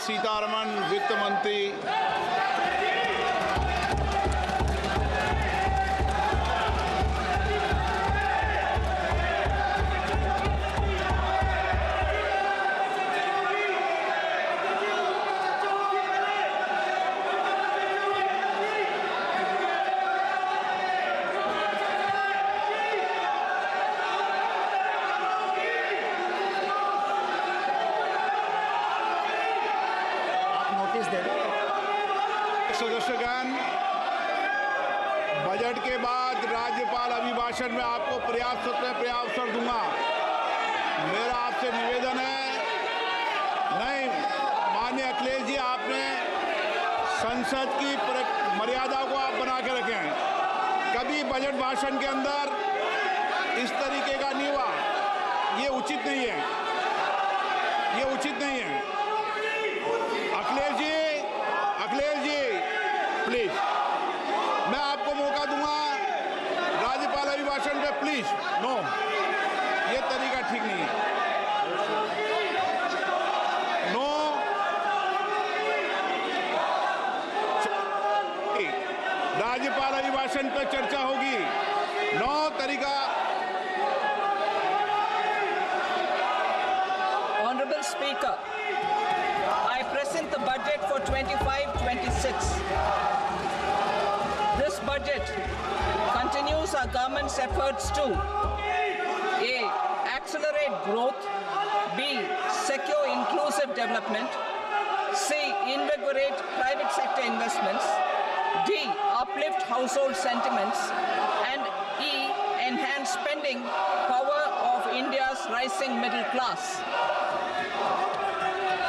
सीतारमण वित्त मंत्री, सदस्यगण, बजट के बाद राज्यपाल अभिभाषण में आपको पर्याप्त अवसर दूंगा। मेरा आपसे निवेदन है, नहीं माननीय अखिलेश जी, आपने संसद की मर्यादा को आप बना के रखे हैं। कभी बजट भाषण के अंदर इस तरीके का नहीं हुआ, ये उचित नहीं है, ये उचित नहीं है। अखिलेश जी प्लीज, मैं आपको मौका दूंगा राज्यपाल अभिभाषण पे, प्लीज। नो, ये तरीका ठीक नहीं है। नो, राज्यपाल अभिभाषण पे चर्चा होगी। नो तरीका। Honorable Speaker, I present the budget for 25-26. This budget continues our government's efforts to A. Accelerate growth, B. Secure inclusive development, C. Invigorate private sector investments, D. Uplift household sentiments, and E. Enhance spending power of India's rising middle class.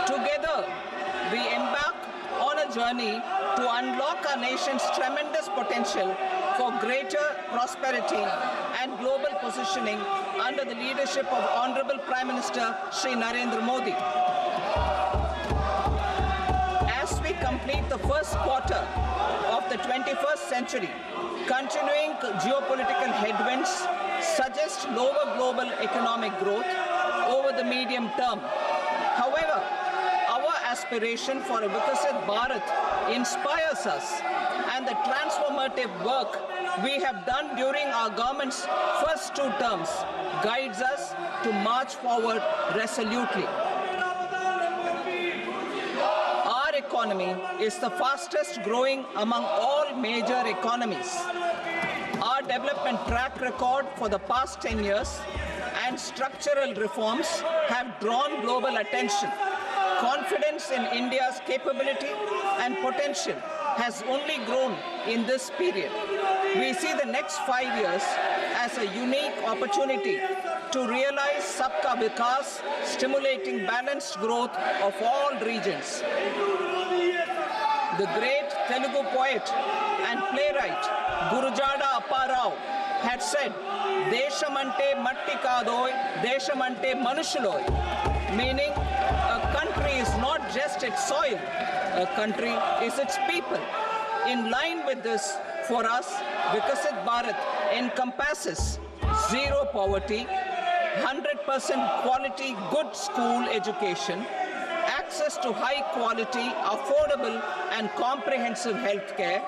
Together, we embark on a journey to unlock our nation's tremendous potential for greater prosperity and global positioning under the leadership of Honorable Prime Minister Shri Narendra Modi. As we complete the first quarter of the 21st century, continuing geopolitical headwinds suggest lower global economic growth over the medium term. However, our aspiration for a Vikasit Bharat inspires us, and the transformative work we have done during our government's first 2 terms guides us to march forward resolutely. Our economy is the fastest growing among all major economies. Our development track record for the past 10 years and structural reforms have drawn global attention. Confidence in India's capability and potential has only grown in this period. We see the next 5 years as a unique opportunity to realize Sabka Vikas, stimulating balanced growth of all regions. The great Telugu poet and playwright Gurujada Apparao had said, "Deshamante matti kadoy, deshamante manushuloy," meaning a country is not just its soil, a country is its people. In line with this, for us, Vikasit Bharat encompasses zero poverty, 100% quality good school education, access to high quality, affordable and comprehensive health care,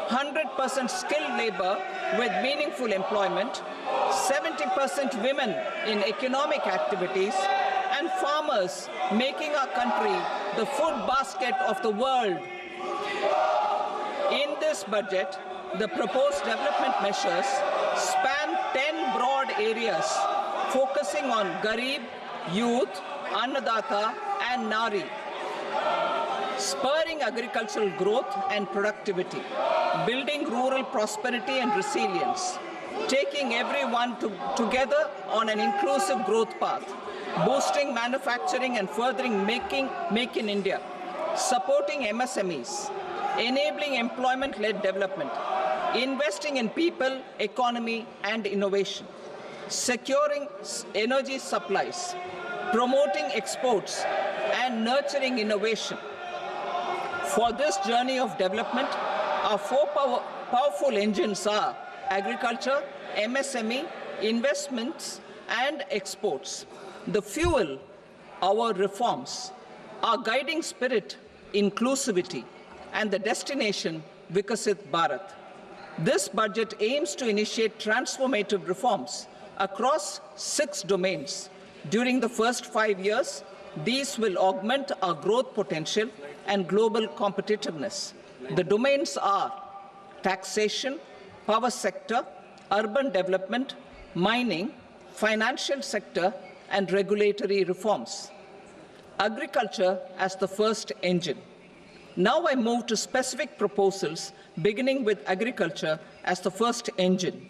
100% skilled labor with meaningful employment, 70% women in economic activities, and farmers making our country the food basket of the world. In this budget, the proposed development measures span 10 broad areas focusing on Garib, youth, Annadata and Nari, spurring agricultural growth and productivity, building rural prosperity and resilience, taking everyone together on an inclusive growth path, boosting manufacturing and furthering Make in India, supporting MSMEs, enabling employment-led development, investing in people, economy and innovation, securing energy supplies, promoting exports and nurturing innovation. For this journey of development, our 4 powerful engines are agriculture, MSME, investments and exports. The fuel, our reforms. Our guiding spirit, inclusivity, and the destination, Vikasit Bharat. This budget aims to initiate transformative reforms across 6 domains. During the first 5 years, these will augment our growth potential and global competitiveness. The domains are taxation, power sector, urban development, mining, financial sector, and regulatory reforms. Agriculture as the first engine. Now I move to specific proposals, beginning with agriculture as the first engine.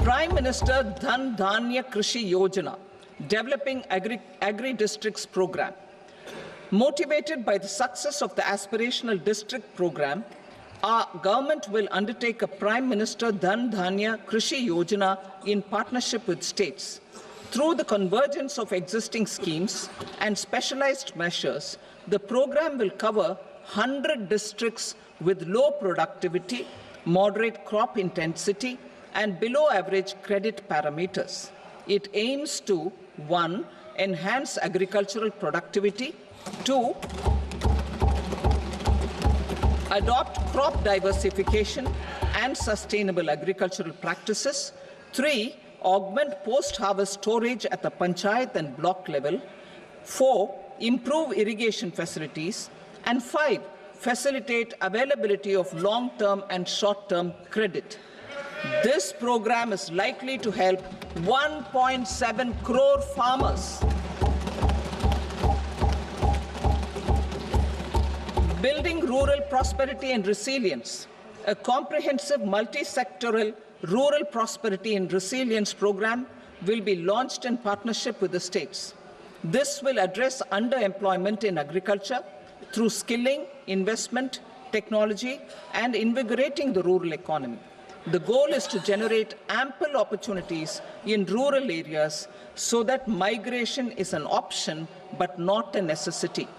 Prime Minister Dhan Dhanya Krishi Yojana, developing agri-districts program. Motivated by the success of the aspirational district program, our government will undertake a Prime Minister Dhan Dhanya Krishi Yojana in partnership with states. Through the convergence of existing schemes and specialized measures, the program will cover 100 districts with low productivity, moderate crop intensity, and below average credit parameters. It aims to 1. Enhance agricultural productivity, 2. Adopt crop diversification and sustainable agricultural practices, 3. Augment post-harvest storage at the panchayat and block level, 4. Improve irrigation facilities, and 5. Facilitate availability of long-term and short-term credit. This program is likely to help 1.7 crore farmers. Building rural prosperity and resilience. A comprehensive multi-sectoral rural prosperity and resilience program will be launched in partnership with the states. This will address underemployment in agriculture through skilling, investment, technology, and invigorating the rural economy. The goal is to generate ample opportunities in rural areas so that migration is an option but not a necessity.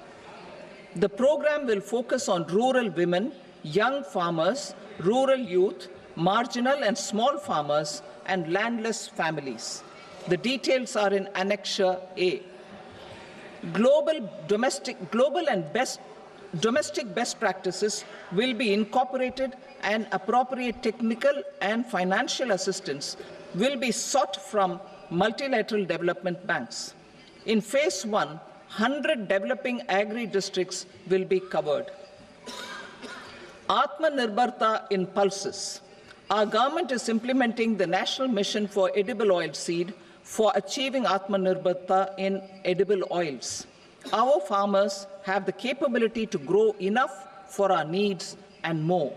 The program will focus on rural women, young farmers, rural youth, marginal and small farmers, and landless families. The details are in Annexure A. Domestic best practices will be incorporated, and appropriate technical and financial assistance will be sought from multilateral development banks. In Phase 1, 100 developing agri-districts will be covered. Atmanirbharta in pulses. Our government is implementing the National Mission for Edible Oilseed for achieving Atmanirbharta in edible oils. Our farmers have the capability to grow enough for our needs and more.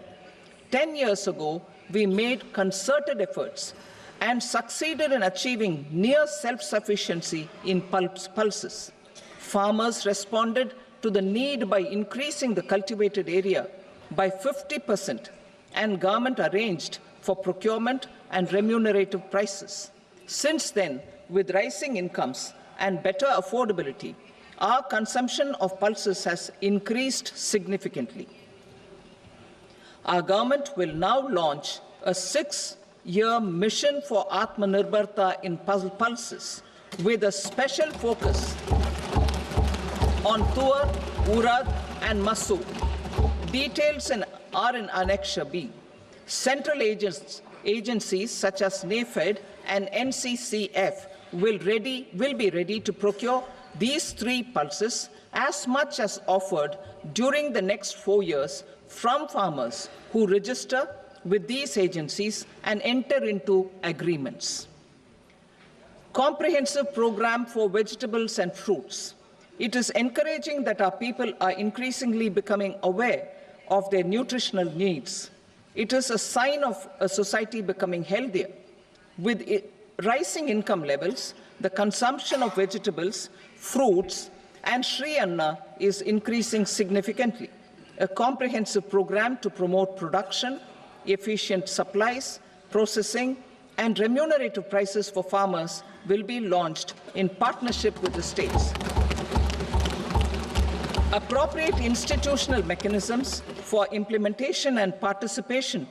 10 years ago, we made concerted efforts and succeeded in achieving near self-sufficiency in pulses. Farmers responded to the need by increasing the cultivated area by 50%, and government arranged for procurement and remunerative prices. Since then, with rising incomes and better affordability, our consumption of pulses has increased significantly. Our government will now launch a 6-year mission for Atmanirbharta in pulses with a special focus on Tuar, Urad, and Masoor. Details are in Annexure B. Central agencies such as NAFED and NCCF will be ready to procure these 3 pulses as much as offered during the next 4 years from farmers who register with these agencies and enter into agreements. Comprehensive program for vegetables and fruits. It is encouraging that our people are increasingly becoming aware of their nutritional needs. It is a sign of a society becoming healthier. With rising income levels, the consumption of vegetables, fruits, and Shri Anna is increasing significantly. A comprehensive program to promote production, efficient supplies, processing, and remunerative prices for farmers will be launched in partnership with the states. Appropriate institutional mechanisms for implementation and participation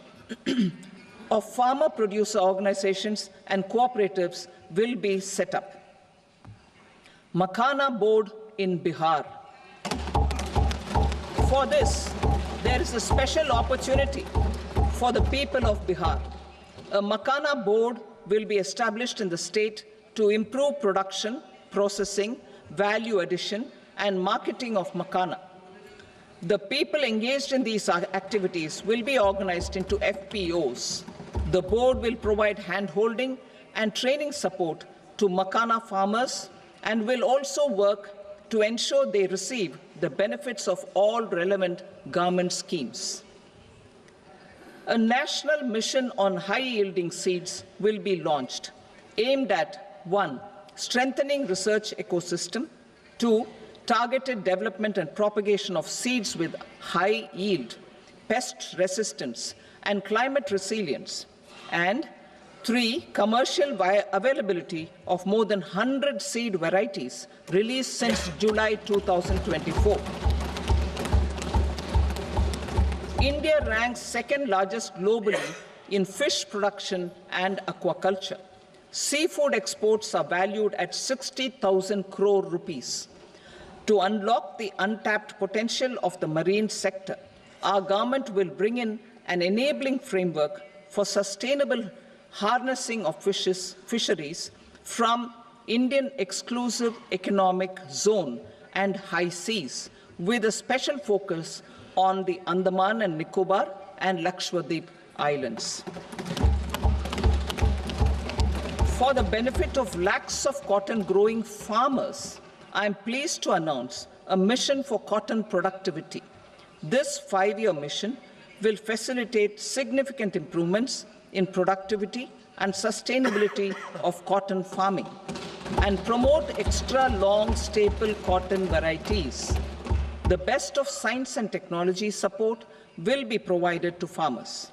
of farmer producer organizations and cooperatives will be set up. Makhana board in Bihar. For this, there is a special opportunity for the people of Bihar. A Makhana board will be established in the state to improve production, processing, value addition, and marketing of Makhana. The people engaged in these activities will be organized into FPOs. The board will provide hand-holding and training support to Makhana farmers and will also work to ensure they receive the benefits of all relevant government schemes. A national mission on high-yielding seeds will be launched, aimed at 1. Strengthening research ecosystem, 2. Targeted development and propagation of seeds with high yield, pest resistance, and climate resilience, and 3. Commercial availability of more than 100 seed varieties released since July 2024. India ranks second largest globally in fish production and aquaculture. Seafood exports are valued at 60,000 crore rupees. To unlock the untapped potential of the marine sector, our government will bring in an enabling framework for sustainable harnessing of fisheries from Indian exclusive economic zone and high seas, with a special focus on the Andaman and Nicobar and Lakshadweep Islands. For the benefit of lakhs of cotton growing farmers, I am pleased to announce a mission for cotton productivity. This 5-year mission will facilitate significant improvements in productivity and sustainability of cotton farming and promote extra long staple cotton varieties. The best of science and technology support will be provided to farmers.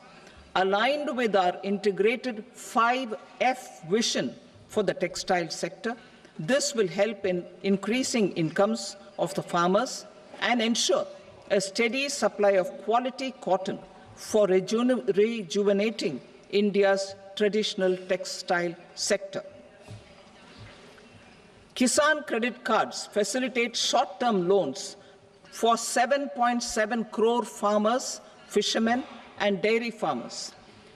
Aligned with our integrated 5F vision for the textile sector, this will help in increasing incomes of the farmers and ensure a steady supply of quality cotton for rejuvenating India's traditional textile sector. Kisan credit cards facilitate short-term loans for 7.7 crore farmers, fishermen, and dairy farmers.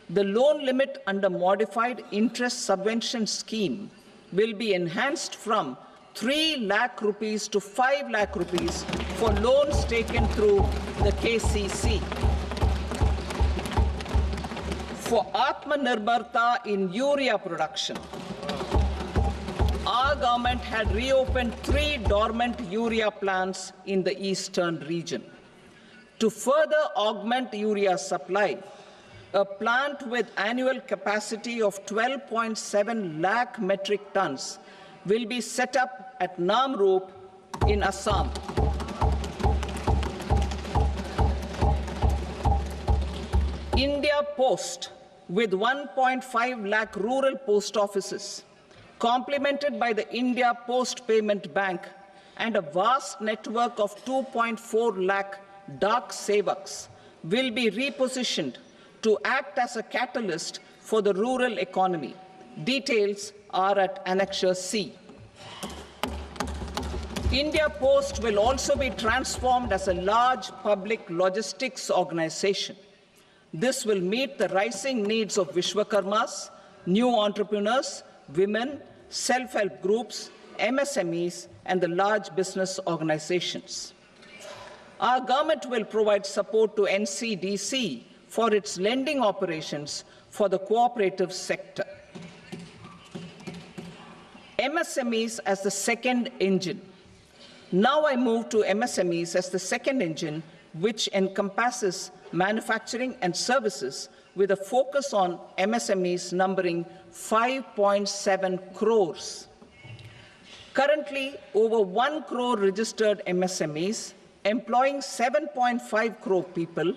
The loan limit under modified interest subvention scheme will be enhanced from 3 lakh rupees to 5 lakh rupees for loans taken through the KCC. For Atmanirbharta in urea production, our government had reopened 3 dormant urea plants in the eastern region. To further augment urea supply, a plant with annual capacity of 12.7 lakh metric tons will be set up at Namrup in Assam. India Post, with 1.5 lakh rural post offices, complemented by the India Post Payment Bank and a vast network of 2.4 lakh Dak Sevaks, will be repositioned to act as a catalyst for the rural economy. Details are at Annexure C. India Post will also be transformed as a large public logistics organization. This will meet the rising needs of Vishwakarmas, new entrepreneurs, women, self-help groups, MSMEs, and the large business organizations. Our government will provide support to NCDC for its lending operations for the cooperative sector. MSMEs as the second engine. Now I move to MSMEs as the second engine, which encompasses manufacturing and services with a focus on MSMEs numbering 5.7 crores. Currently, over 1 crore registered MSMEs, employing 7.5 crore people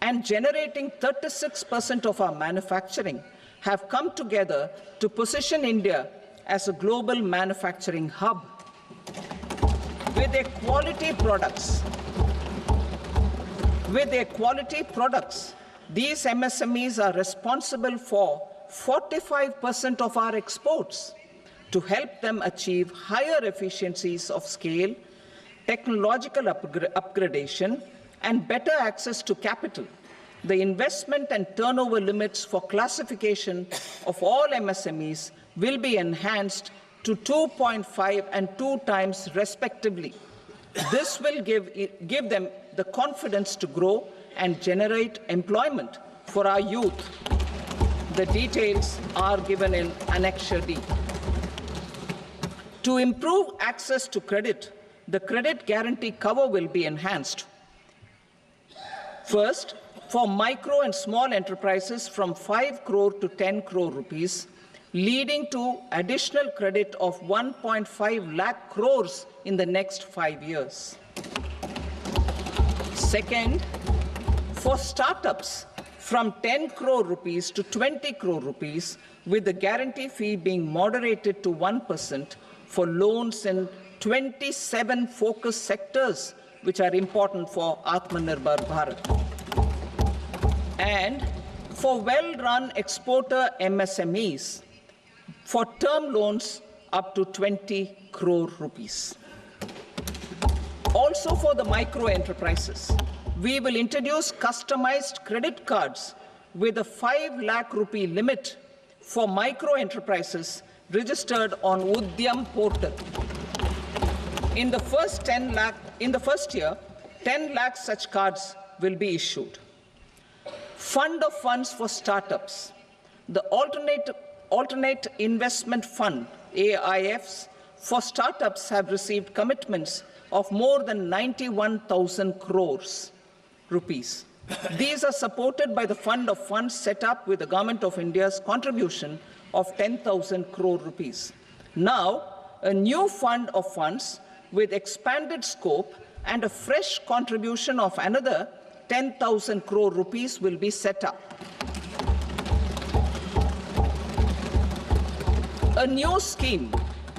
and generating 36% of our manufacturing, have come together to position India as a global manufacturing hub. With their quality products, These MSMEs are responsible for 45% of our exports. To help them achieve higher efficiencies of scale, technological upgradation, and better access to capital, the investment and turnover limits for classification of all MSMEs will be enhanced to 2.5 and 2 times respectively. This will give them the confidence to grow and generate employment for our youth. The details are given in Annexure D. To improve access to credit, the credit guarantee cover will be enhanced. First, for micro and small enterprises from 5 crore to 10 crore rupees, leading to additional credit of 1.5 lakh crores in the next 5 years. Second, for startups from 10 crore rupees to 20 crore rupees, with the guarantee fee being moderated to 1% for loans in 27 focus sectors which are important for Atmanirbhar Bharat. And for well-run exporter MSMEs, for term loans up to 20 crore rupees. Also for the micro enterprises, we will introduce customized credit cards with a 5 lakh rupee limit for micro enterprises registered on Udyam portal. In the first year, 10 lakh such cards will be issued. Fund of funds for startups. The alternate investment fund, AIFs, for startups have received commitments of more than 91,000 crores rupees. These are supported by the fund of funds set up with the Government of India's contribution of 10,000 crore rupees. Now, a new fund of funds with expanded scope and a fresh contribution of another 10,000 crore rupees will be set up. A new scheme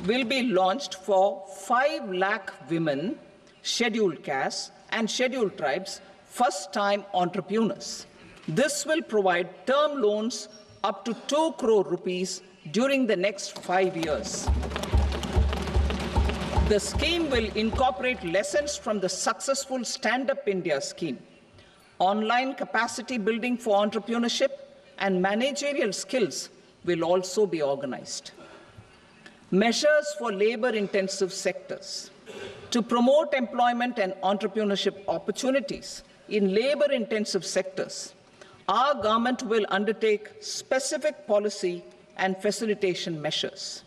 will be launched for 5 lakh women, scheduled castes and scheduled tribes, first-time entrepreneurs. This will provide term loans up to 2 crore rupees during the next 5 years. The scheme will incorporate lessons from the successful Stand Up India scheme. Online capacity building for entrepreneurship and managerial skills will also be organized. Measures for labor-intensive sectors. To promote employment and entrepreneurship opportunities in labor-intensive sectors, our government will undertake specific policy and facilitation measures.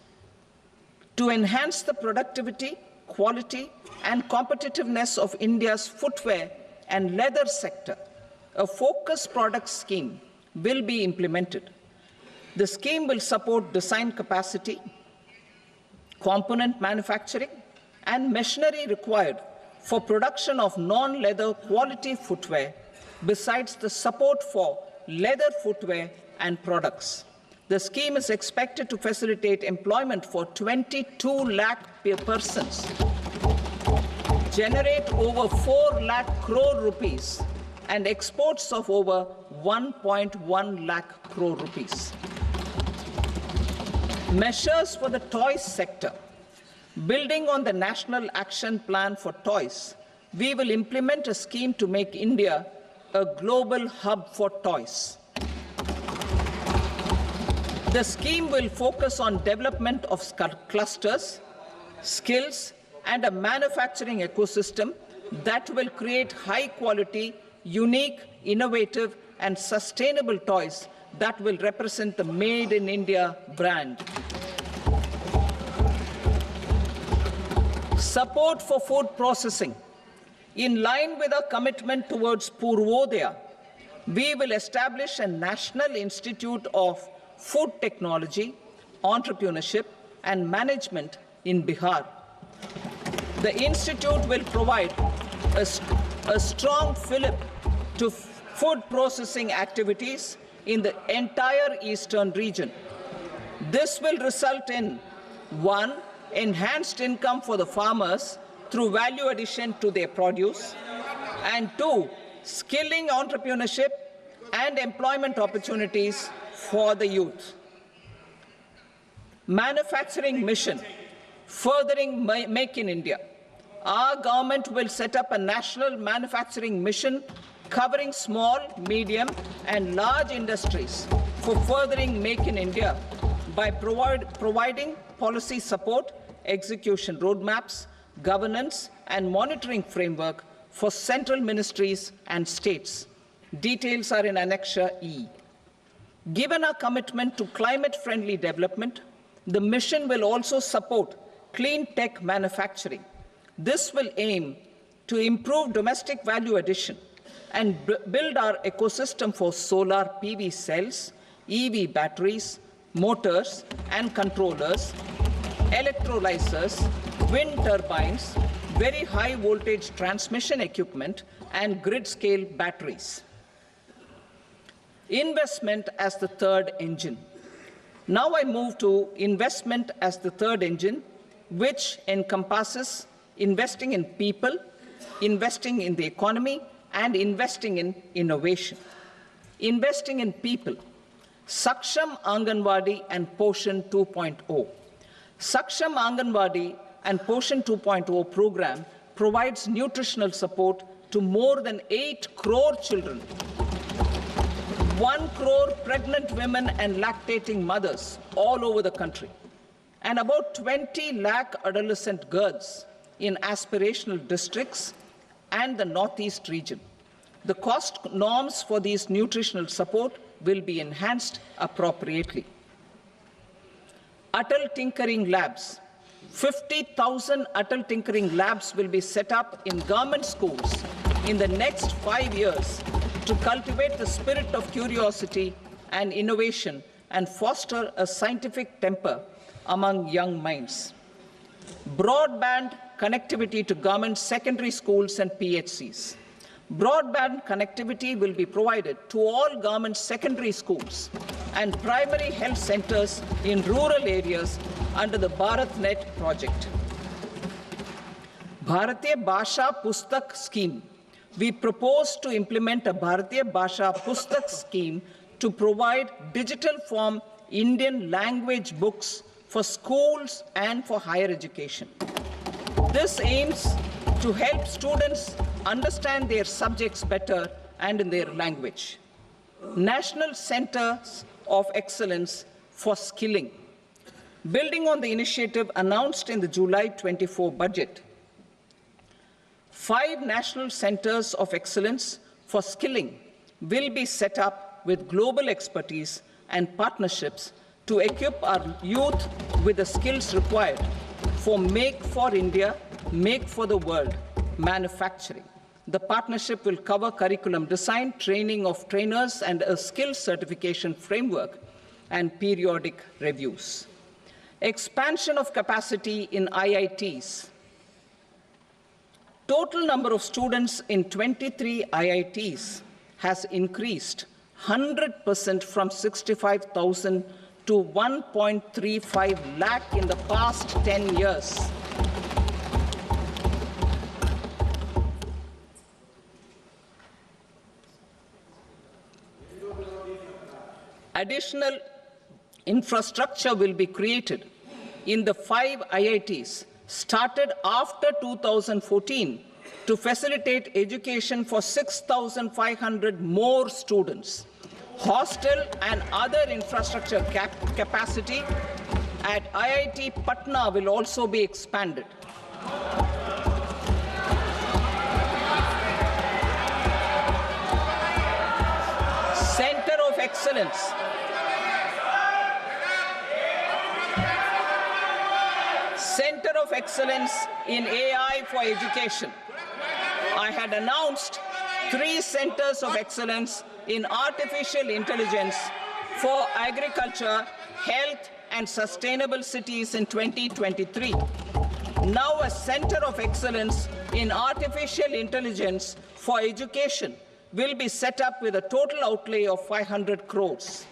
To enhance the productivity, quality, and competitiveness of India's footwear and leather sector, a focused product scheme will be implemented. The scheme will support design capacity, component manufacturing, and machinery required for production of non-leather quality footwear, besides the support for leather footwear and products. The scheme is expected to facilitate employment for 22 lakh persons, generate over 4 lakh crore rupees, and exports of over 1.1 lakh crore rupees. Measures for the toys sector. Building on the National Action Plan for Toys, we will implement a scheme to make India a global hub for toys. The scheme will focus on development of clusters, skills, and a manufacturing ecosystem that will create high-quality, unique, innovative, and sustainable toys that will represent the Made in India brand. Support for food processing. In line with our commitment towards Purvodaya, we will establish a National Institute of Food Technology, Entrepreneurship, and Management in Bihar. The institute will provide a strong fillip to food processing activities in the entire eastern region. This will result in 1. Enhanced income for the farmers through value addition to their produce, and 2. Skilling entrepreneurship and employment opportunities for the youth. Manufacturing mission, furthering Make in India. Our government will set up a national manufacturing mission covering small, medium and large industries for furthering Make in India by providing policy support, execution roadmaps, governance and monitoring framework for central ministries and states. Details are in Annexure E. Given our commitment to climate-friendly development, the mission will also support clean tech manufacturing. This will aim to improve domestic value addition and build our ecosystem for solar PV cells, EV batteries, motors and controllers, electrolyzers, wind turbines, very high voltage transmission equipment and grid-scale batteries. Investment as the third engine. Now I move to investment as the third engine, which encompasses investing in people, investing in the economy, and investing in innovation. Investing in people. Saksham Anganwadi and Poshan 2.0. Saksham Anganwadi and Poshan 2.0 program provides nutritional support to more than 8 crore children, 1 crore pregnant women and lactating mothers all over the country, and about 20 lakh adolescent girls in aspirational districts and the Northeast region. The cost norms for these nutritional support will be enhanced appropriately. Atal Tinkering Labs. 50,000 Atal Tinkering Labs will be set up in government schools in the next 5 years to cultivate the spirit of curiosity and innovation and foster a scientific temper among young minds. Broadband connectivity to government secondary schools and PHCs. Broadband connectivity will be provided to all government secondary schools and primary health centers in rural areas under the BharatNet project. Bharatiya Bhasha Pustak Scheme. We propose to implement a Bharatiya Bhasha Pustak scheme to provide digital form Indian language books for schools and for higher education. This aims to help students understand their subjects better and in their language. National Centers of Excellence for Skilling. Building on the initiative announced in the July 24 budget, 5 national centers of excellence for skilling will be set up with global expertise and partnerships to equip our youth with the skills required for Make for India, Make for the World manufacturing. The partnership will cover curriculum design, training of trainers, and a skills certification framework and periodic reviews. Expansion of capacity in IITs. Total number of students in 23 IITs has increased 100% from 65,000 to 1.35 lakh in the past 10 years. Additional infrastructure will be created in the 5 IITs started after 2014 to facilitate education for 6,500 more students. Hostel and other infrastructure capacity at IIT Patna will also be expanded. Center of Excellence. Center of Excellence in AI for Education. I had announced 3 centers of excellence in artificial intelligence for agriculture, health, and sustainable cities in 2023. Now a center of excellence in artificial intelligence for education will be set up with a total outlay of 500 crores.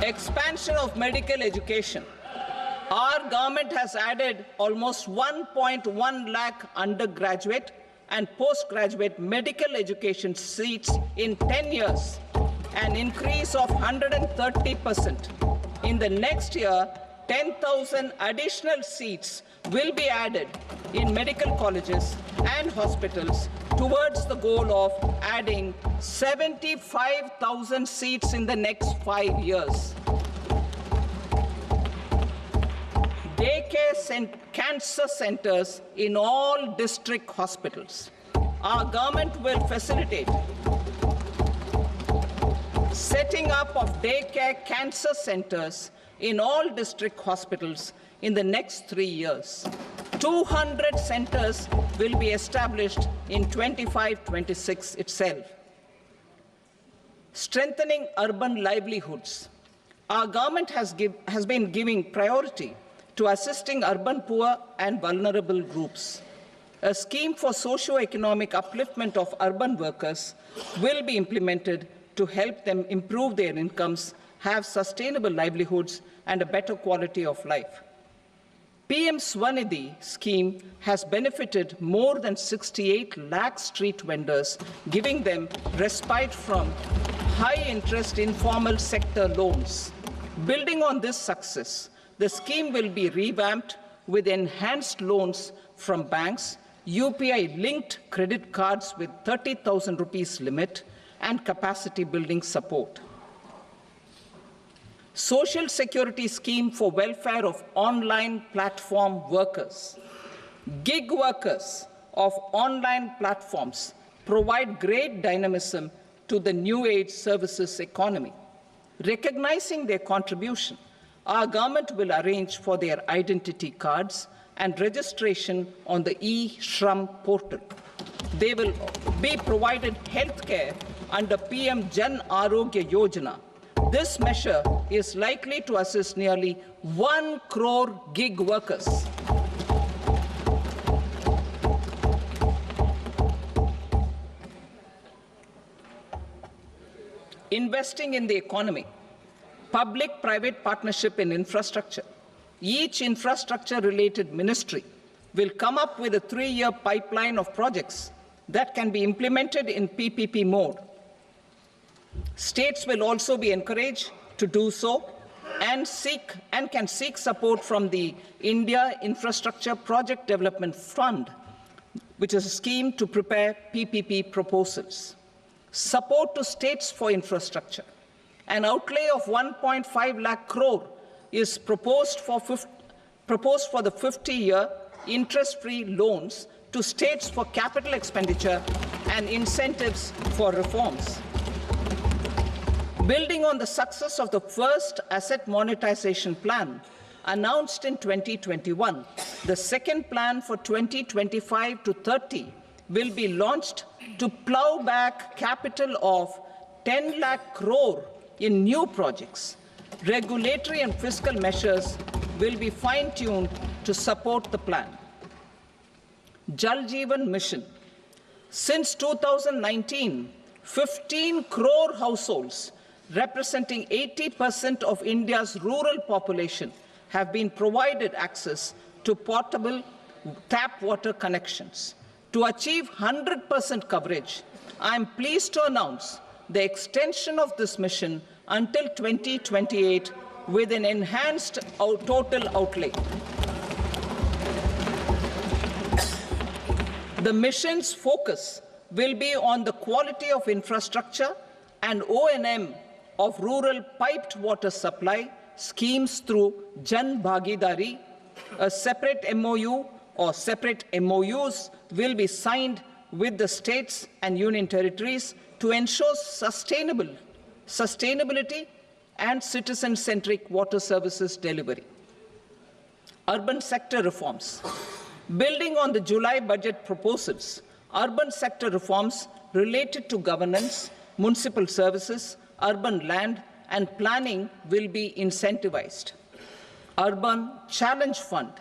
Expansion of medical education. Our government has added almost 1.1 lakh undergraduate and postgraduate medical education seats in 10 years, an increase of 130%. In the next year, 10,000 additional seats will be added in medical colleges and hospitals towards the goal of adding 75,000 seats in the next 5 years. Daycare cancer centers in all district hospitals. Our government will facilitate setting up of daycare cancer centers in all district hospitals in the next 3 years. 200 centers will be established in 25-26 itself. Strengthening urban livelihoods. Our government has been giving priority to assisting urban poor and vulnerable groups. A scheme for socio-economic upliftment of urban workers will be implemented to help them improve their incomes, have sustainable livelihoods, and a better quality of life. PM Swanidhi scheme has benefited more than 68 lakh street vendors, giving them respite from high-interest informal sector loans. Building on this success, the scheme will be revamped with enhanced loans from banks, UPI-linked credit cards with 30,000 rupees limit, and capacity building support. Social Security Scheme for welfare of online platform workers. Gig workers of online platforms provide great dynamism to the new age services economy. Recognizing their contribution, our government will arrange for their identity cards and registration on the e-Shram portal. They will be provided health care under PM Jan Arogya Yojana. This measure is likely to assist nearly 1 crore gig workers. Investing in the economy. Public-private partnership in infrastructure. Each infrastructure-related ministry will come up with a 3-year pipeline of projects that can be implemented in PPP mode. States will also be encouraged to do so and can seek support from the India Infrastructure Project Development Fund, which is a scheme to prepare PPP proposals. Support to states for infrastructure. An outlay of 1.5 lakh crore is proposed for the 50-year interest-free loans to states for capital expenditure and incentives for reforms. Building on the success of the first asset monetization plan announced in 2021, the second plan for 2025 to 30 will be launched to plow back capital of 10 lakh crore in new projects. Regulatory and fiscal measures will be fine-tuned to support the plan. Jal Jeevan Mission. Since 2019, 15 crore households representing 80% of India's rural population have been provided access to portable tap water connections. To achieve 100% coverage, I am pleased to announce the extension of this mission until 2028 with an enhanced total outlay. The mission's focus will be on the quality of infrastructure and O&M of rural piped water supply schemes through Jan Bhagidari. A separate MOU or separate MOUs will be signed with the states and union territories to ensure sustainability and citizen-centric water services delivery. Urban sector reforms. Building on the July budget proposals, urban sector reforms related to governance, municipal services, urban land and planning will be incentivized. Urban Challenge Fund.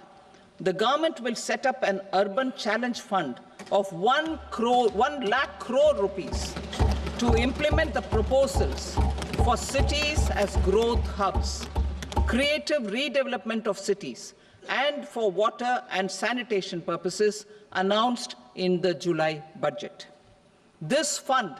The government will set up an Urban Challenge Fund of 1 lakh crore rupees to implement the proposals for cities as growth hubs, creative redevelopment of cities, and for water and sanitation purposes announced in the July budget. This fund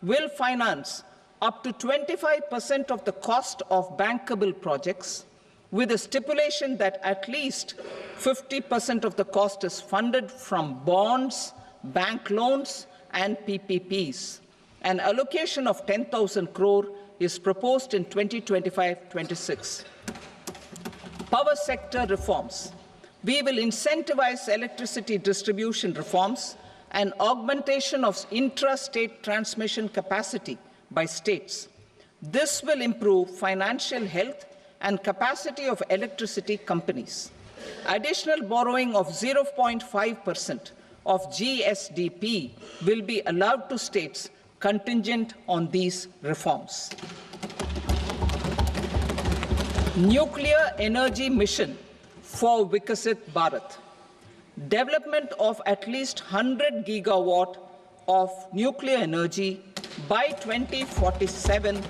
will finance up to 25% of the cost of bankable projects, with a stipulation that at least 50% of the cost is funded from bonds, bank loans, and PPPs. An allocation of 10,000 crore is proposed in 2025-26. Power sector reforms. We will incentivize electricity distribution reforms and augmentation of intra-state transmission capacity by states. This will improve financial health and capacity of electricity companies. Additional borrowing of 0.5% of GSDP will be allowed to states contingent on these reforms. Nuclear energy mission for Vikasit Bharat. Development of at least 100 gigawatt of nuclear energy by 2047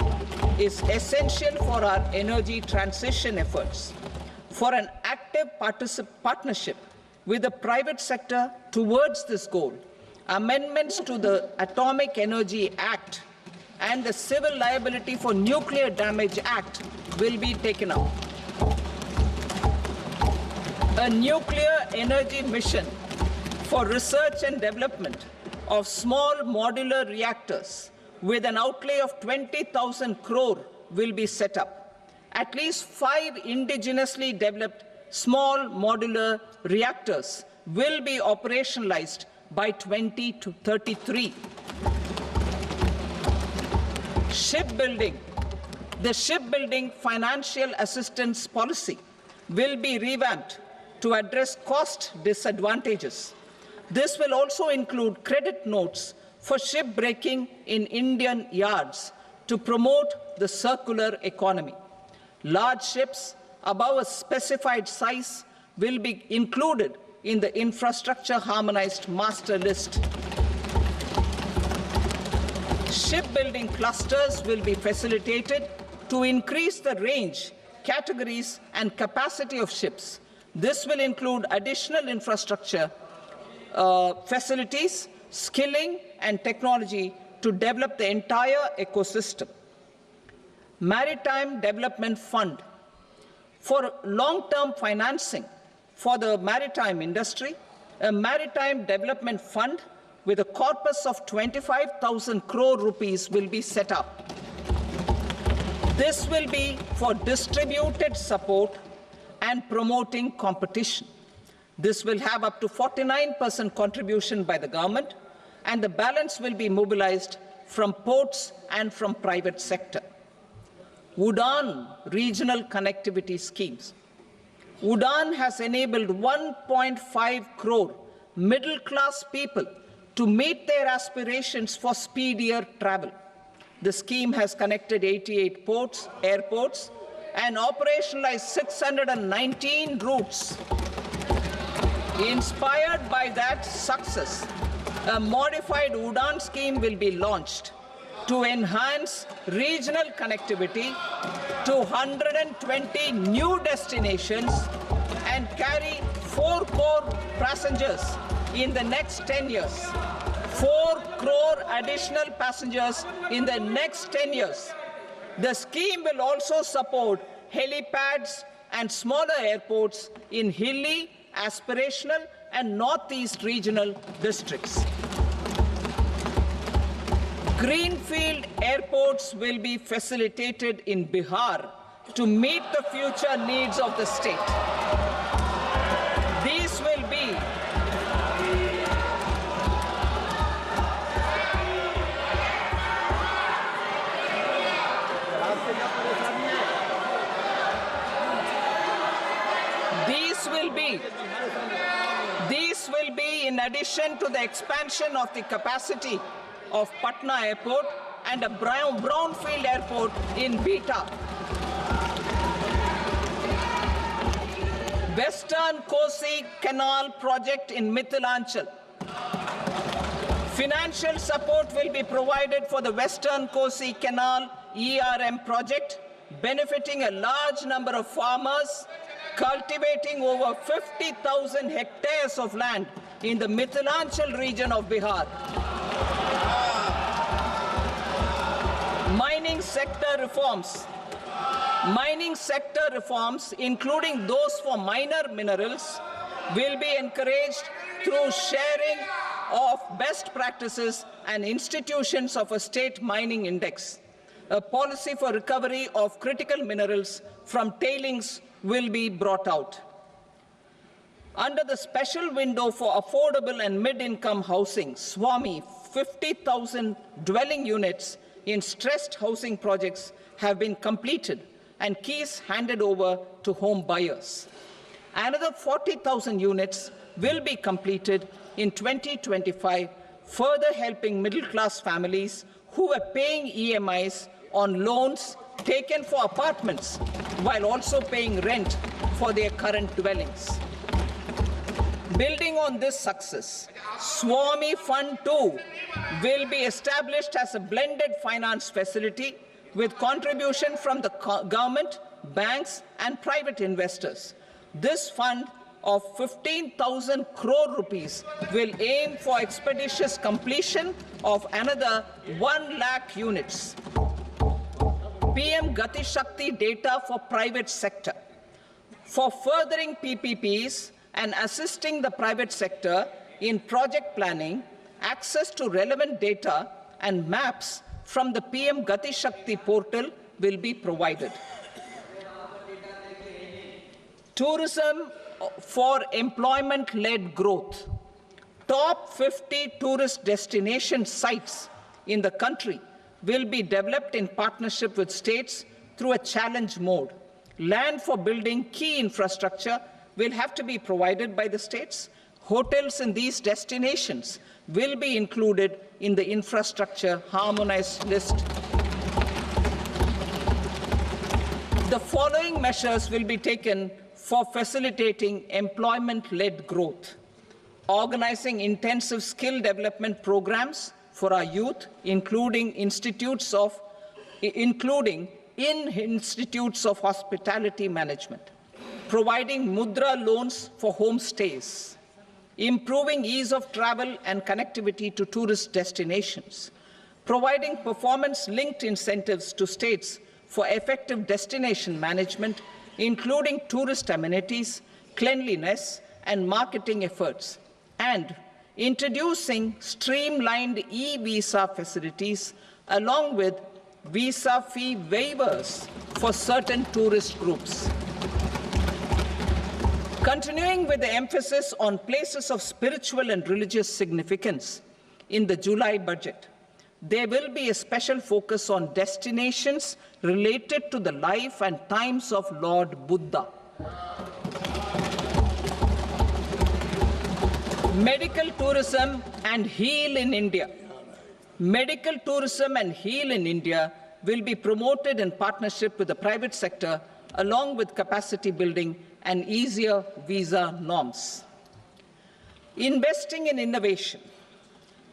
is essential for our energy transition efforts. For an active partnership with the private sector towards this goal, amendments to the Atomic Energy Act and the Civil Liability for Nuclear Damage Act will be taken up. A nuclear energy mission for research and development of small modular reactors with an outlay of 20,000 crore will be set up. At least 5 indigenously developed small modular reactors will be operationalized by 2033. Shipbuilding. The shipbuilding financial assistance policy will be revamped to address cost disadvantages. This will also include credit notes for shipbreaking in Indian yards to promote the circular economy. Large ships above a specified size will be included in the infrastructure harmonized master list. Shipbuilding clusters will be facilitated to increase the range, categories, and capacity of ships. This will include additional infrastructure, facilities, skilling, and technology to develop the entire ecosystem. Maritime Development Fund. For long-term financing for the maritime industry, a Maritime Development Fund with a corpus of 25,000 crore rupees will be set up. This will be for distributed support and promoting competition. This will have up to 49% contribution by the government, and the balance will be mobilized from ports and from private sector. UDAN regional connectivity schemes. UDAN has enabled 1.5 crore middle-class people to meet their aspirations for speedier travel. The scheme has connected 88 airports, and operationalized 619 routes. Inspired by that success, a modified UDAN scheme will be launched to enhance regional connectivity to 120 new destinations and carry 4 crore passengers in the next 10 years. 4 crore additional passengers in the next 10 years. The scheme will also support helipads and smaller airports in hilly, aspirational, and northeast regional districts. Greenfield airports will be facilitated in Bihar to meet the future needs of the state. These will be in addition to the expansion of the capacity of Patna Airport and a brownfield airport in Beta. Western Kosi Canal project in Mithilanchal. Financial support will be provided for the Western Kosi Canal ERM project, benefiting a large number of farmers cultivating over 50,000 hectares of land in the Mithilanchal region of Bihar. Mining sector reforms, including those for minor minerals, will be encouraged through sharing of best practices and institutions of a state mining index. A policy for recovery of critical minerals from tailings will be brought out. Under the special window for affordable and mid-income housing, SWAMI, 50,000 dwelling units in stressed housing projects have been completed and keys handed over to home buyers. Another 40,000 units will be completed in 2025, further helping middle-class families who are paying EMIs on loans taken for apartments while also paying rent for their current dwellings. Building on this success, SWAMI Fund 2 will be established as a blended finance facility with contribution from the government, banks, and private investors. This fund of 15,000 crore rupees will aim for expeditious completion of another 1 lakh units. PM Gati Shakti data for private sector. For furthering PPPs and assisting the private sector in project planning, access to relevant data and maps from the PM Gati Shakti portal will be provided. Tourism for employment-led growth. Top 50 tourist destination sites in the country will be developed in partnership with states through a challenge mode. Land for building key infrastructure will have to be provided by the states. Hotels in these destinations will be included in the infrastructure harmonized list. The following measures will be taken for facilitating employment-led growth: organizing intensive skill development programs for our youth, including in institutes of hospitality management, providing mudra loans for homestays, improving ease of travel and connectivity to tourist destinations, providing performance-linked incentives to states for effective destination management, including tourist amenities, cleanliness, and marketing efforts, and introducing streamlined e-visa facilities along with visa fee waivers for certain tourist groups. Continuing with the emphasis on places of spiritual and religious significance, in the July budget, there will be a special focus on destinations related to the life and times of Lord Buddha. Medical tourism and heal in India. Medical tourism and heal in India will be promoted in partnership with the private sector, along with capacity building and easier visa norms. Investing in innovation.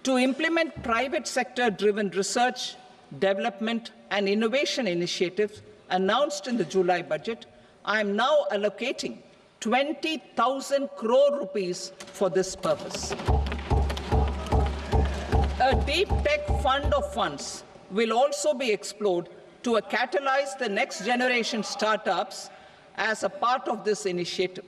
To implement private sector-driven research, development, and innovation initiatives announced in the July budget, I am now allocating 20,000 crore rupees for this purpose. A deep tech fund of funds will also be explored to catalyze the next generation startups as a part of this initiative.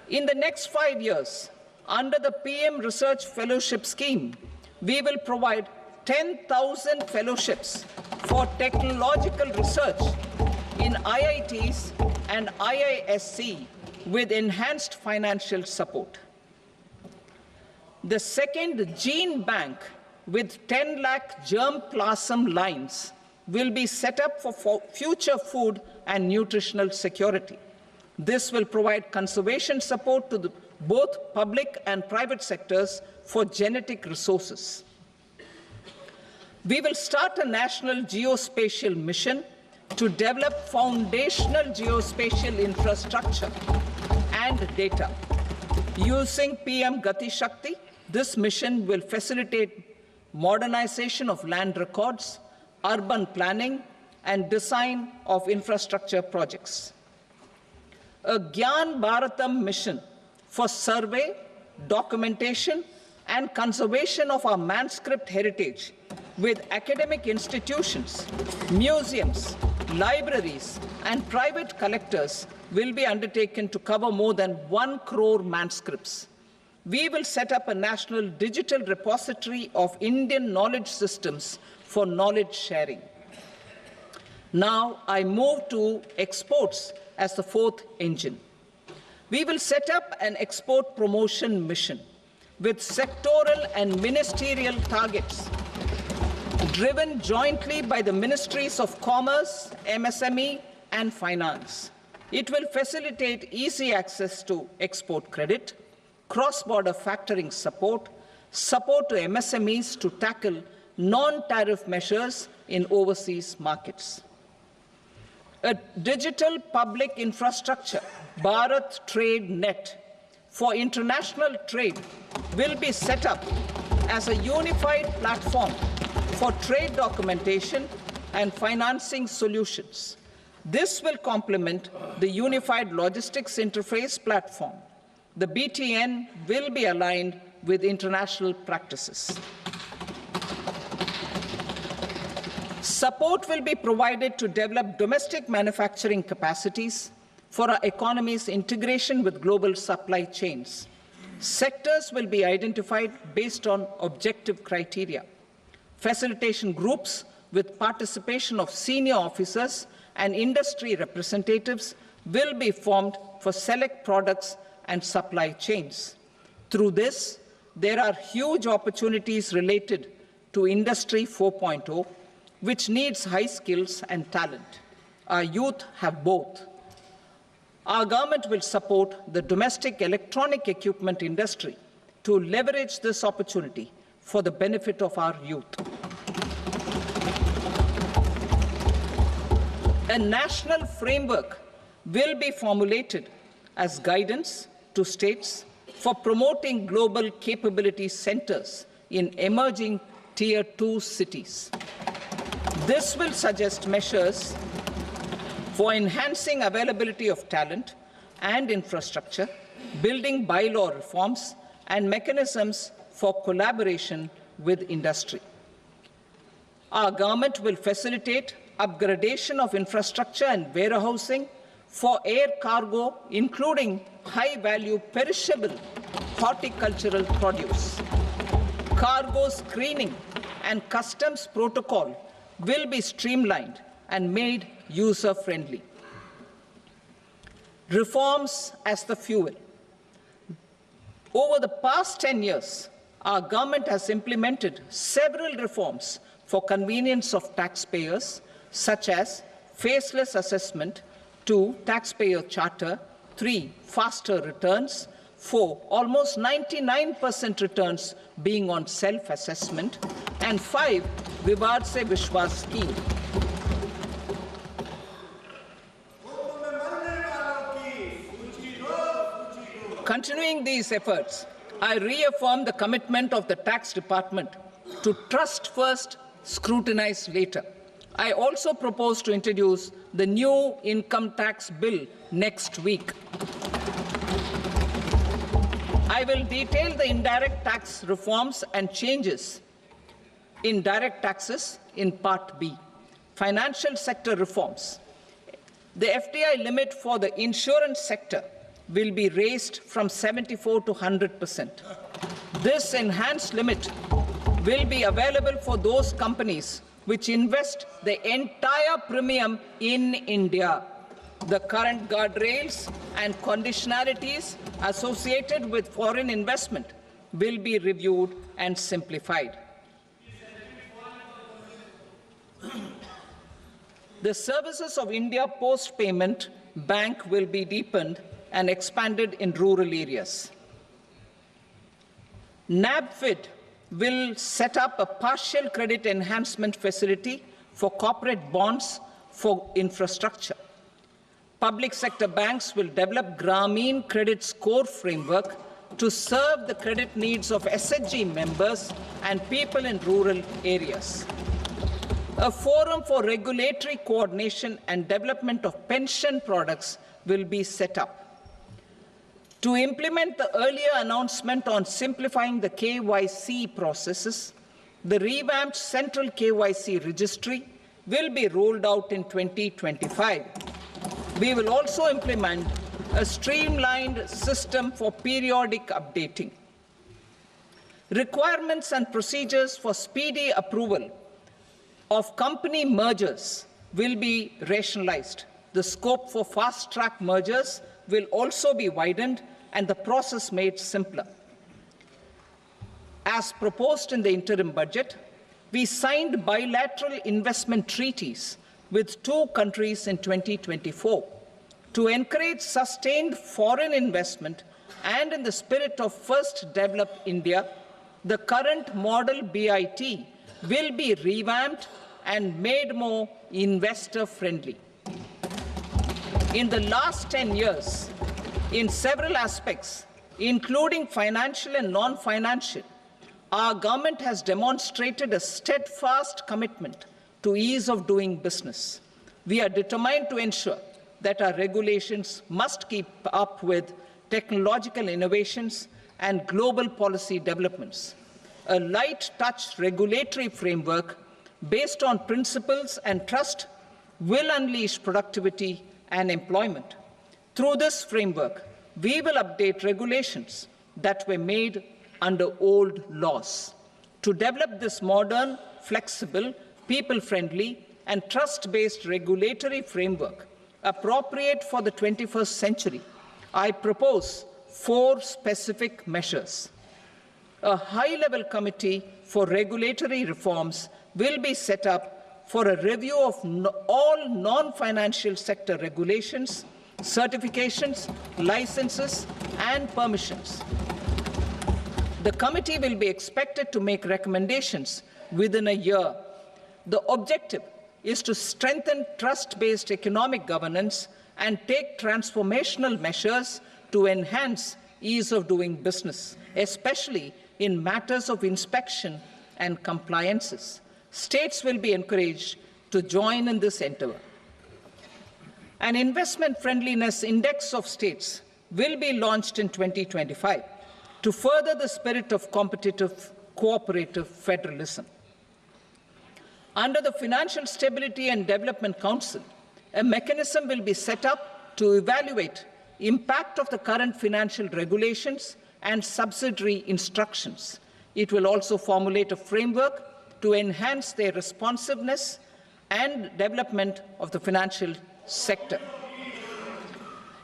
In the next 5 years, under the PM Research Fellowship Scheme, we will provide 10,000 fellowships for technological research in IITs and IISc with enhanced financial support. The second gene bank with 10 lakh germplasm lines will be set up for future food and nutritional security. This will provide conservation support to both public and private sectors for genetic resources. We will start a national geospatial mission to develop foundational geospatial infrastructure and data. Using PM Gati Shakti, this mission will facilitate modernization of land records, urban planning, and design of infrastructure projects. a Gyan Bharatam mission for survey, documentation, and conservation of our manuscript heritage with academic institutions, museums, libraries, and private collectors will be undertaken to cover more than 1 crore manuscripts. We will set up a national digital repository of Indian knowledge systems for knowledge sharing. Now I move to exports as the fourth engine. We will set up an export promotion mission with sectoral and ministerial targets driven jointly by the Ministries of Commerce, MSME, and Finance. It will facilitate easy access to export credit, cross-border factoring support, support to MSMEs to tackle non-tariff measures in overseas markets. A digital public infrastructure, Bharat Trade Net, for international trade will be set up as a unified platform for trade documentation and financing solutions. This will complement the Unified Logistics Interface platform. The BTN will be aligned with international practices. Support will be provided to develop domestic manufacturing capacities for our economy's integration with global supply chains. Sectors will be identified based on objective criteria. Facilitation groups with participation of senior officers and industry representatives will be formed for select products and supply chains. Through this, there are huge opportunities related to Industry 4.0, which needs high skills and talent. Our youth have both. Our government will support the domestic electronic equipment industry to leverage this opportunity for the benefit of our youth. A national framework will be formulated as guidance to states for promoting global capability centers in emerging Tier 2 cities. This will suggest measures for enhancing availability of talent and infrastructure, building bylaw reforms, and mechanisms for collaboration with industry. Our government will facilitate upgradation of infrastructure and warehousing for air cargo, including high-value perishable horticultural produce. Cargo screening and customs protocol will be streamlined and made user-friendly. Reforms as the fuel. Over the past 10 years, our government has implemented several reforms for convenience of taxpayers, such as faceless assessment, 2, taxpayer charter, 3, faster returns, 4, almost 99% returns being on self-assessment, and 5, Vivad Se Vishwas scheme. Continuing these efforts, I reaffirm the commitment of the Tax Department to trust first, scrutinize later. I also propose to introduce the new income tax bill next week. I will detail the indirect tax reforms and changes in direct taxes in Part B. Financial sector reforms. The FDI limit for the insurance sector will be raised from 74 to 100%. This enhanced limit will be available for those companies which invest the entire premium in India. The current guardrails and conditionalities associated with foreign investment will be reviewed and simplified. The services of India Post-Payment Bank will be deepened and expanded in rural areas. NABFID will set up a partial credit enhancement facility for corporate bonds for infrastructure. Public sector banks will develop Grameen Credit Score framework to serve the credit needs of SHG members and people in rural areas. A forum for regulatory coordination and development of pension products will be set up. To implement the earlier announcement on simplifying the KYC processes, the revamped central KYC registry will be rolled out in 2025. We will also implement a streamlined system for periodic updating. Requirements and procedures for speedy approval of company mergers will be rationalized. The scope for fast-track mergers will also be widened and the process made simpler. As proposed in the interim budget, we signed bilateral investment treaties with 2 countries in 2024 to encourage sustained foreign investment, and in the spirit of First Develop India, the current model BIT will be revamped and made more investor-friendly. In the last 10 years, in several aspects, including financial and non-financial, our government has demonstrated a steadfast commitment to ease of doing business. We are determined to ensure that our regulations must keep up with technological innovations and global policy developments. A light-touch regulatory framework based on principles and trust will unleash productivity and employment. Through this framework, we will update regulations that were made under old laws. To develop this modern, flexible, people-friendly, and trust-based regulatory framework appropriate for the 21st century, I propose 4 specific measures. A high-level committee for regulatory reforms will be set up for a review of all non-financial sector regulations, certifications, licenses, and permissions. The committee will be expected to make recommendations within a year. The objective is to strengthen trust-based economic governance and take transformational measures to enhance ease of doing business, especially in matters of inspection and compliances. States will be encouraged to join in this endeavor. An investment friendliness index of states will be launched in 2025 to further the spirit of competitive, cooperative federalism. Under the Financial Stability and Development Council, a mechanism will be set up to evaluate impact of the current financial regulations and subsidiary instructions. It will also formulate a framework to enhance their responsiveness and development of the financial sector.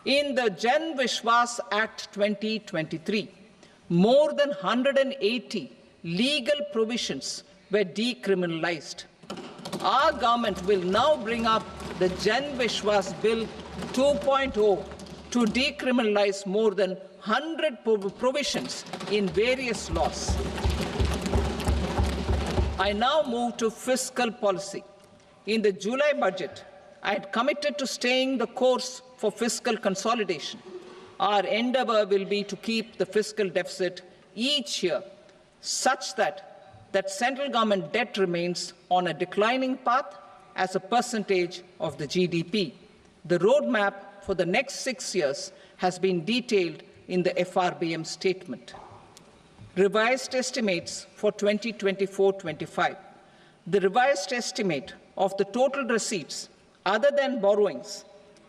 In the Jan Vishwas Act 2023, more than 180 legal provisions were decriminalized. Our government will now bring up the Jan Vishwas Bill 2.0 to decriminalize more than 100 provisions in various laws. I now move to fiscal policy. In the July budget, I had committed to staying the course for fiscal consolidation. Our endeavor will be to keep the fiscal deficit each year such that central government debt remains on a declining path as a percentage of the GDP. The roadmap for the next 6 years has been detailed in the FRBM statement. Revised estimates for 2024-25. The revised estimate of the total receipts other than borrowings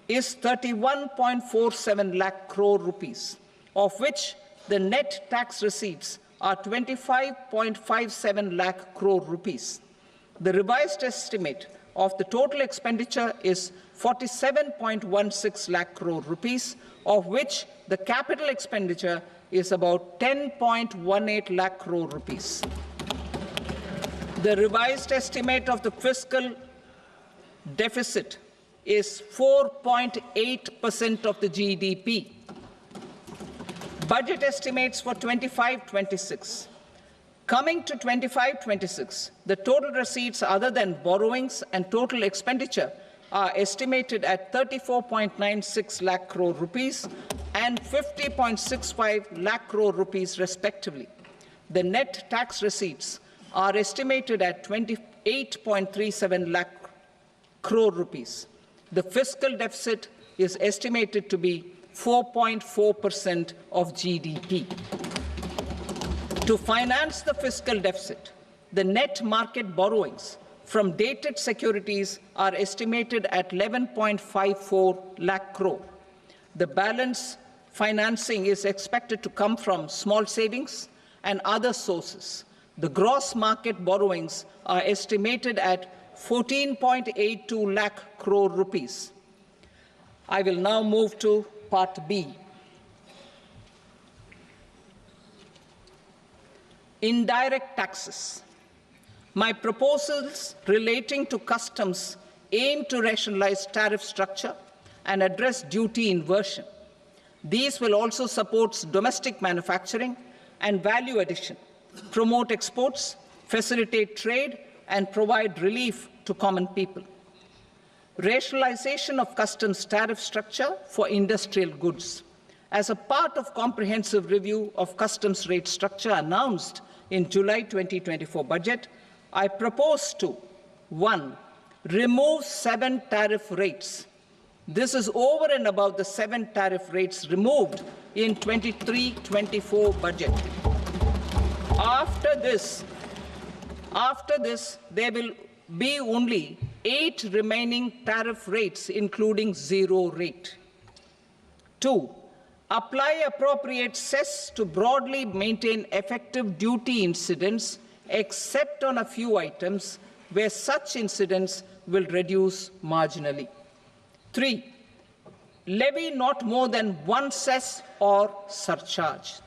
is 31.47 lakh crore rupees, of which the net tax receipts are 25.57 lakh crore rupees. The revised estimate of the total expenditure is 47.16 lakh crore rupees, of which the capital expenditure is about 10.18 lakh crore rupees. The revised estimate of the fiscal deficit is 4.8% of the GDP. Budget estimates for 25-26. Coming to 25-26, the total receipts other than borrowings and total expenditure are estimated at 34.96 lakh crore rupees and 50.65 lakh crore rupees respectively. The net tax receipts are estimated at 28.37 lakh crore rupees. The fiscal deficit is estimated to be 4.4% of GDP. To finance the fiscal deficit, the net market borrowings from dated securities are estimated at 11.54 lakh crore. The balance financing is expected to come from small savings and other sources. The gross market borrowings are estimated at 14.82 lakh crore rupees. I will now move to Part B. Indirect taxes. My proposals relating to customs aim to rationalize tariff structure and address duty inversion. These will also support domestic manufacturing and value addition, promote exports, facilitate trade, and provide relief to common people. Rationalization of customs tariff structure for industrial goods. As a part of comprehensive review of customs rate structure announced in July 2024 budget, I propose to 1. Remove 7 tariff rates. This is over and above the 7 tariff rates removed in 23-24 budget. After this, there will be only 8 remaining tariff rates, including 0 rate. 2. Apply appropriate cess to broadly maintain effective duty incidence, except on a few items where such incidence will reduce marginally. 3. Levy not more than 1 cess or surcharge.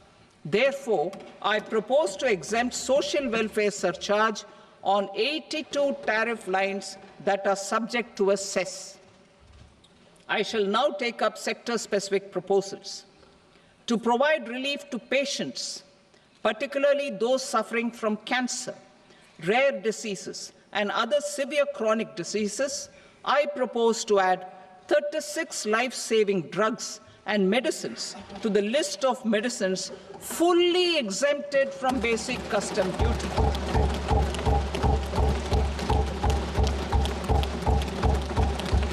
Therefore, I propose to exempt social welfare surcharge on 82 tariff lines that are subject to a cess. I shall now take up sector-specific proposals. To provide relief to patients, particularly those suffering from cancer, rare diseases, and other severe chronic diseases, I propose to add 36 life-saving drugs and medicines to the list of medicines fully exempted from basic custom duty.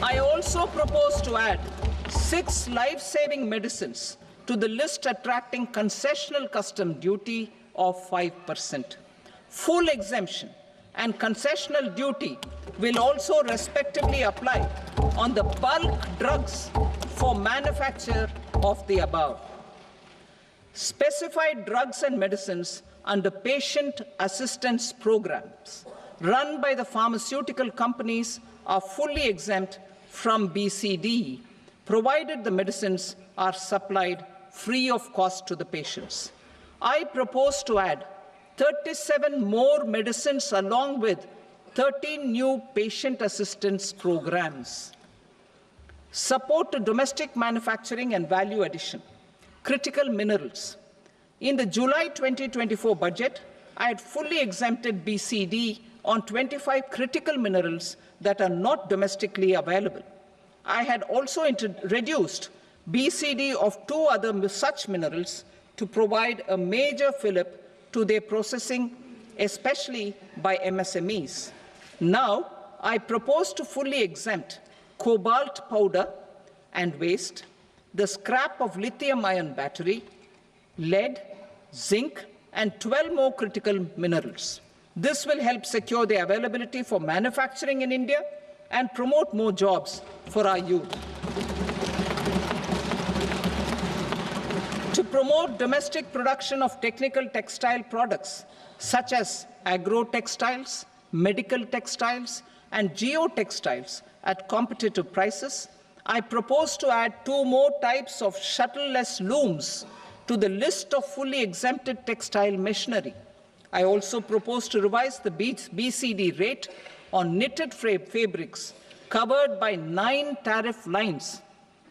I also propose to add 6 life-saving medicines to the list attracting concessional custom duty of 5%. Full exemption and concessional duty will also respectively apply on the bulk drugs for manufacture of the above. Specified drugs and medicines under patient assistance programs run by the pharmaceutical companies are fully exempt from BCD, provided the medicines are supplied free of cost to the patients. I propose to add 37 more medicines along with 13 new patient assistance programs. Support to domestic manufacturing and value addition. Critical minerals. In the July 2024 budget, I had fully exempted BCD on 25 critical minerals that are not domestically available. I had also reduced BCD of 2 other such minerals to provide a major fillip to their processing, especially by MSMEs. Now, I propose to fully exempt cobalt powder and waste, the scrap of lithium-ion battery, lead, zinc, and 12 more critical minerals. This will help secure their availability for manufacturing in India and promote more jobs for our youth. To promote domestic production of technical textile products such as agro-textiles, medical textiles, and geotextiles at competitive prices, I propose to add 2 more types of shuttle-less looms to the list of fully exempted textile machinery. I also propose to revise the BCD rate on knitted fabrics covered by 9 tariff lines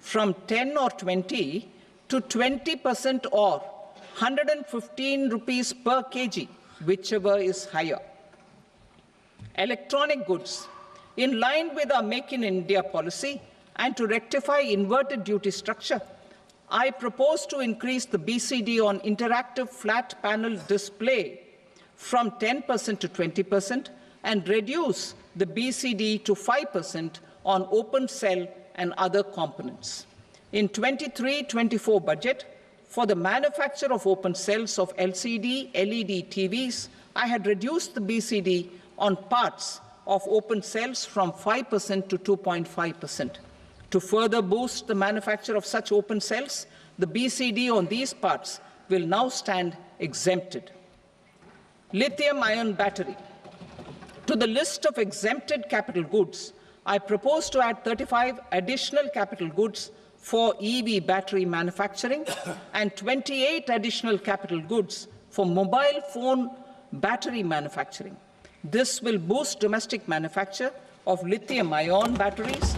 from 10 or 20 to 20% or 115 rupees per kg, whichever is higher. Electronic goods. In line with our Make in India policy and to rectify inverted duty structure, I propose to increase the BCD on interactive flat panel display from 10% to 20% and reduce the BCD to 5% on open cell and other components. In 23-24 budget, for the manufacture of open cells of LCD, LED TVs, I had reduced the BCD on parts of open cells from 5% to 2.5%. To further boost the manufacture of such open cells, the BCD on these parts will now stand exempted. Lithium-ion battery. To the list of exempted capital goods, I propose to add 35 additional capital goods for EV battery manufacturing and 28 additional capital goods for mobile phone battery manufacturing. This will boost domestic manufacture of lithium-ion batteries,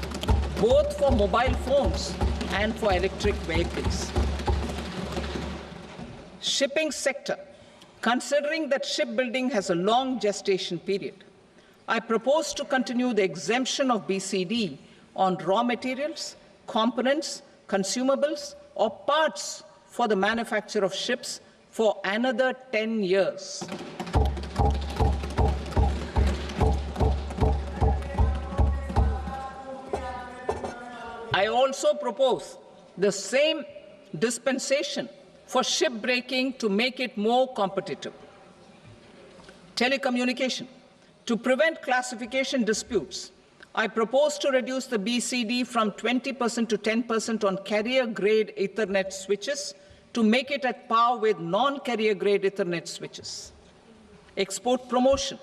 both for mobile phones and for electric vehicles. Shipping sector. Considering that shipbuilding has a long gestation period, I propose to continue the exemption of BCD on raw materials, components, consumables, or parts for the manufacture of ships for another 10 years. I also propose the same dispensation for shipbreaking to make it more competitive. Telecommunication. To prevent classification disputes, I propose to reduce the BCD from 20% to 10% on carrier-grade Ethernet switches to make it at par with non-carrier-grade Ethernet switches. Export promotion.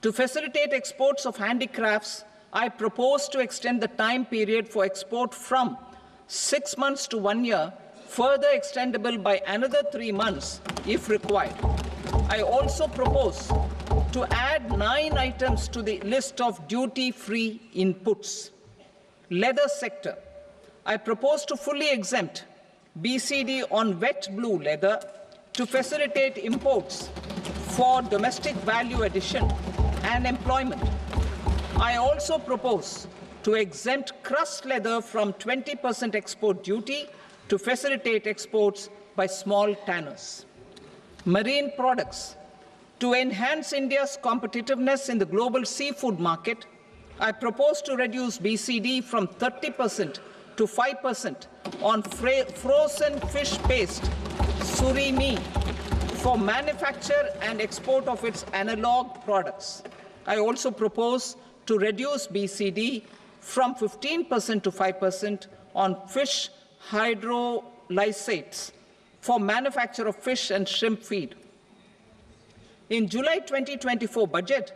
To facilitate exports of handicrafts, I propose to extend the time period for export from 6 months to 1 year, further extendable by another 3 months if required. I also propose to add 9 items to the list of duty-free inputs. Leather sector. I propose to fully exempt BCD on wet blue leather to facilitate imports for domestic value addition and employment. I also propose to exempt crust leather from 20% export duty to facilitate exports by small tanners. Marine products. To enhance India's competitiveness in the global seafood market, I propose to reduce BCD from 30% to 5% on frozen fish paste, surimi, for manufacture and export of its analog products. I also propose to reduce BCD from 15% to 5% on fish hydrolysates for manufacture of fish and shrimp feed. In July 2024 budget,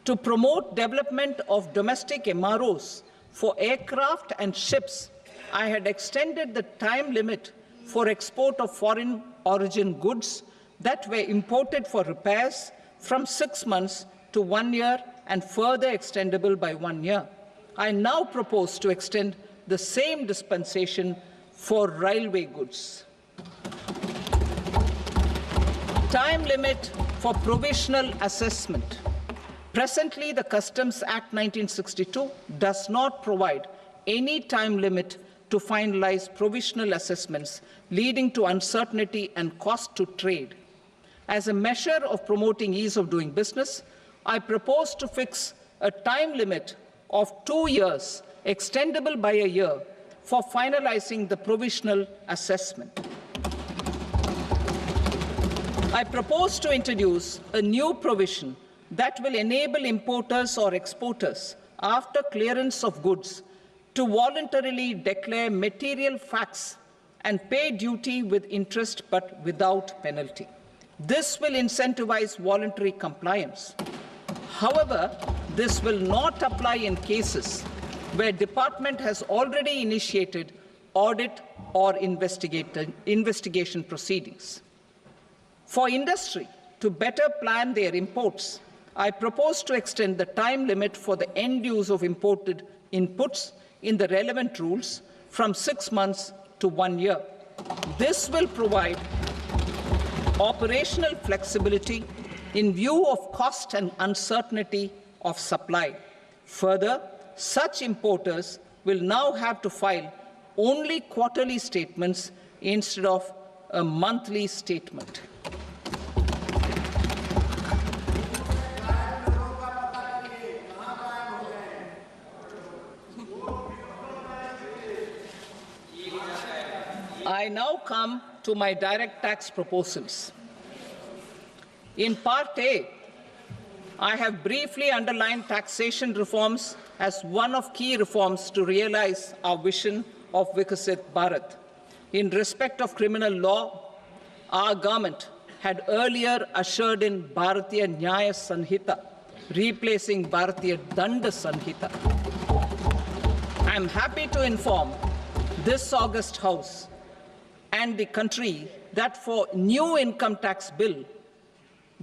to promote development of domestic MROs for aircraft and ships, I had extended the time limit for export of foreign origin goods that were imported for repairs from 6 months to 1 year and further extendable by 1 year. I now propose to extend the same dispensation for railway goods. Time limit for provisional assessment. Presently, the Customs Act 1962 does not provide any time limit to finalize provisional assessments, leading to uncertainty and cost to trade. As a measure of promoting ease of doing business, I propose to fix a time limit of 2 years, extendable by a year, for finalizing the provisional assessment. I propose to introduce a new provision that will enable importers or exporters, after clearance of goods, to voluntarily declare material facts and pay duty with interest but without penalty. This will incentivize voluntary compliance. However, this will not apply in cases where department has already initiated audit or investigation proceedings. For industry to better plan their imports, I propose to extend the time limit for the end use of imported inputs in the relevant rules from 6 months to 1 year. This will provide operational flexibility in view of cost and uncertainty of supply. Further, such importers will now have to file only quarterly statements instead of a monthly statement. I now come to my direct tax proposals. In Part A, I have briefly underlined taxation reforms as one of key reforms to realize our vision of Vikasit Bharat. In respect of criminal law, our government had earlier ushered in Bharatiya Nyaya Sanhita, replacing Bharatiya Danda Sanhita. I am happy to inform this august House and the country that for new income tax bill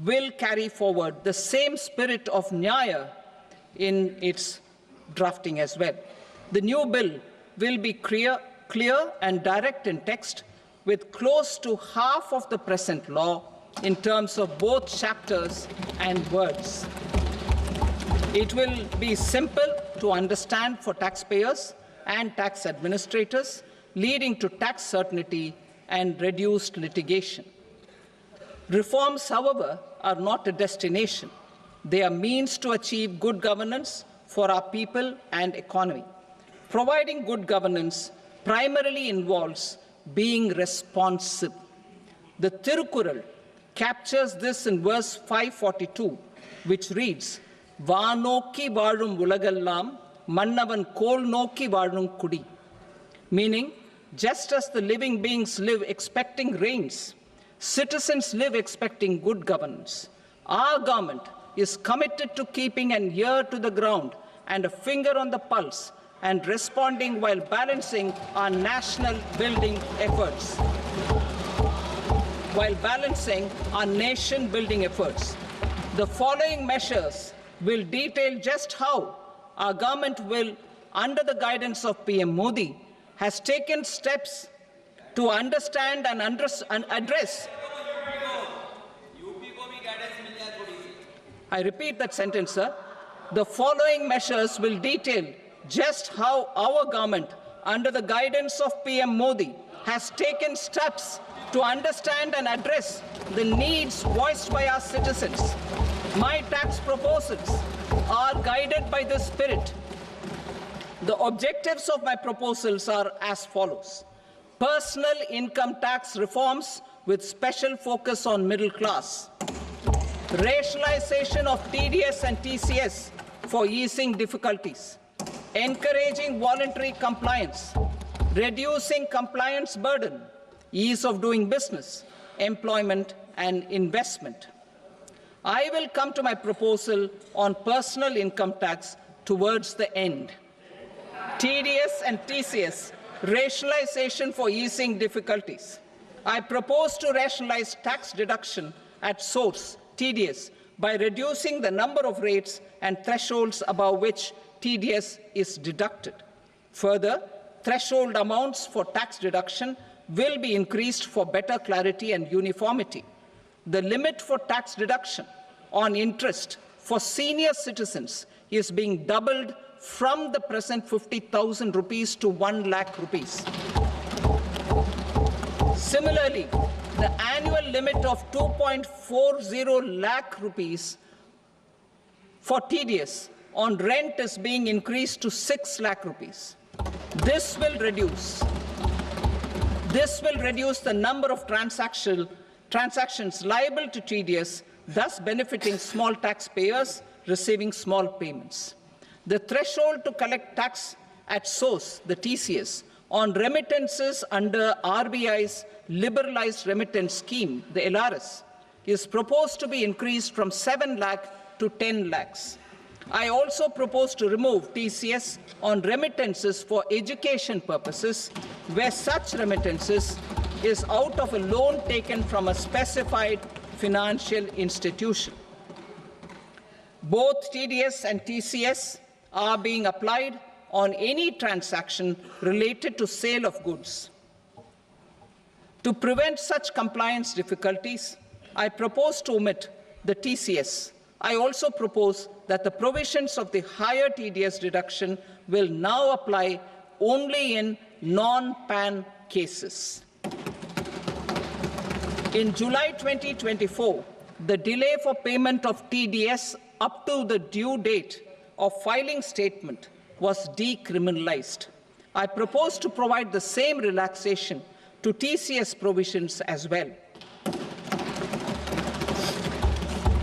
will carry forward the same spirit of Nyaya in its drafting as well. The new bill will be clear and direct in text, with close to half of the present law in terms of both chapters and words. It will be simple to understand for taxpayers and tax administrators, leading to tax certainty and reduced litigation. Reforms, however, are not a destination. They are means to achieve good governance for our people and economy. Providing good governance primarily involves being responsive. The Tirukural captures this in verse 542, which reads, "Vaanokki vaazhum ulagallam, mannavan kol nokki vaazhum kudi," meaning, just as the living beings live expecting rains, citizens live expecting good governance. Our government is committed to keeping an ear to the ground and a finger on the pulse and responding while balancing our national building efforts. The following measures will detail just how our government will, under the guidance of PMModi, has taken steps to understand and address. I repeat that sentence, sir. The following measures will detail just how our government, under the guidance of PMModi, has taken steps to understand and address the needs voiced by our citizens. My tax proposals are guided by this spirit. The objectives of my proposals are as follows: personal income tax reforms with special focus on middle class, rationalization of TDS and TCS for easing difficulties, encouraging voluntary compliance, reducing compliance burden, ease of doing business, employment and investment. I will come to my proposal on personal income tax towards the end. TDS and TCS, rationalization for easing difficulties. I propose to rationalize tax deduction at source, TDS, by reducing the number of rates and thresholds above which TDS is deducted. Further, threshold amounts for tax deduction will be increased for better clarity and uniformity. The limit for tax deduction on interest for senior citizens is being doubled from the present 50,000 rupees to 1 lakh rupees. Similarly, the annual limit of 2.40 lakh rupees for TDS on rent is being increased to 6 lakh rupees. This will reduce the number of transactions liable to TDS, thus benefiting small taxpayers receiving small payments. The threshold to collect tax at source, the TCS, on remittances under RBI's liberalized remittance scheme, the LRS, is proposed to be increased from 7 lakh to 10 lakhs. I also propose to remove TCS on remittances for education purposes, where such remittances is out of a loan taken from a specified financial institution. Both TDS and TCS are being applied on any transaction related to sale of goods. To prevent such compliance difficulties, I propose to omit the TCS. I also propose that the provisions of the higher TDS deduction will now apply only in non-PAN cases. In July 2024, the delay for payment of TDS up to the due date of filing statement was decriminalized. I propose to provide the same relaxation to TCS provisions as well.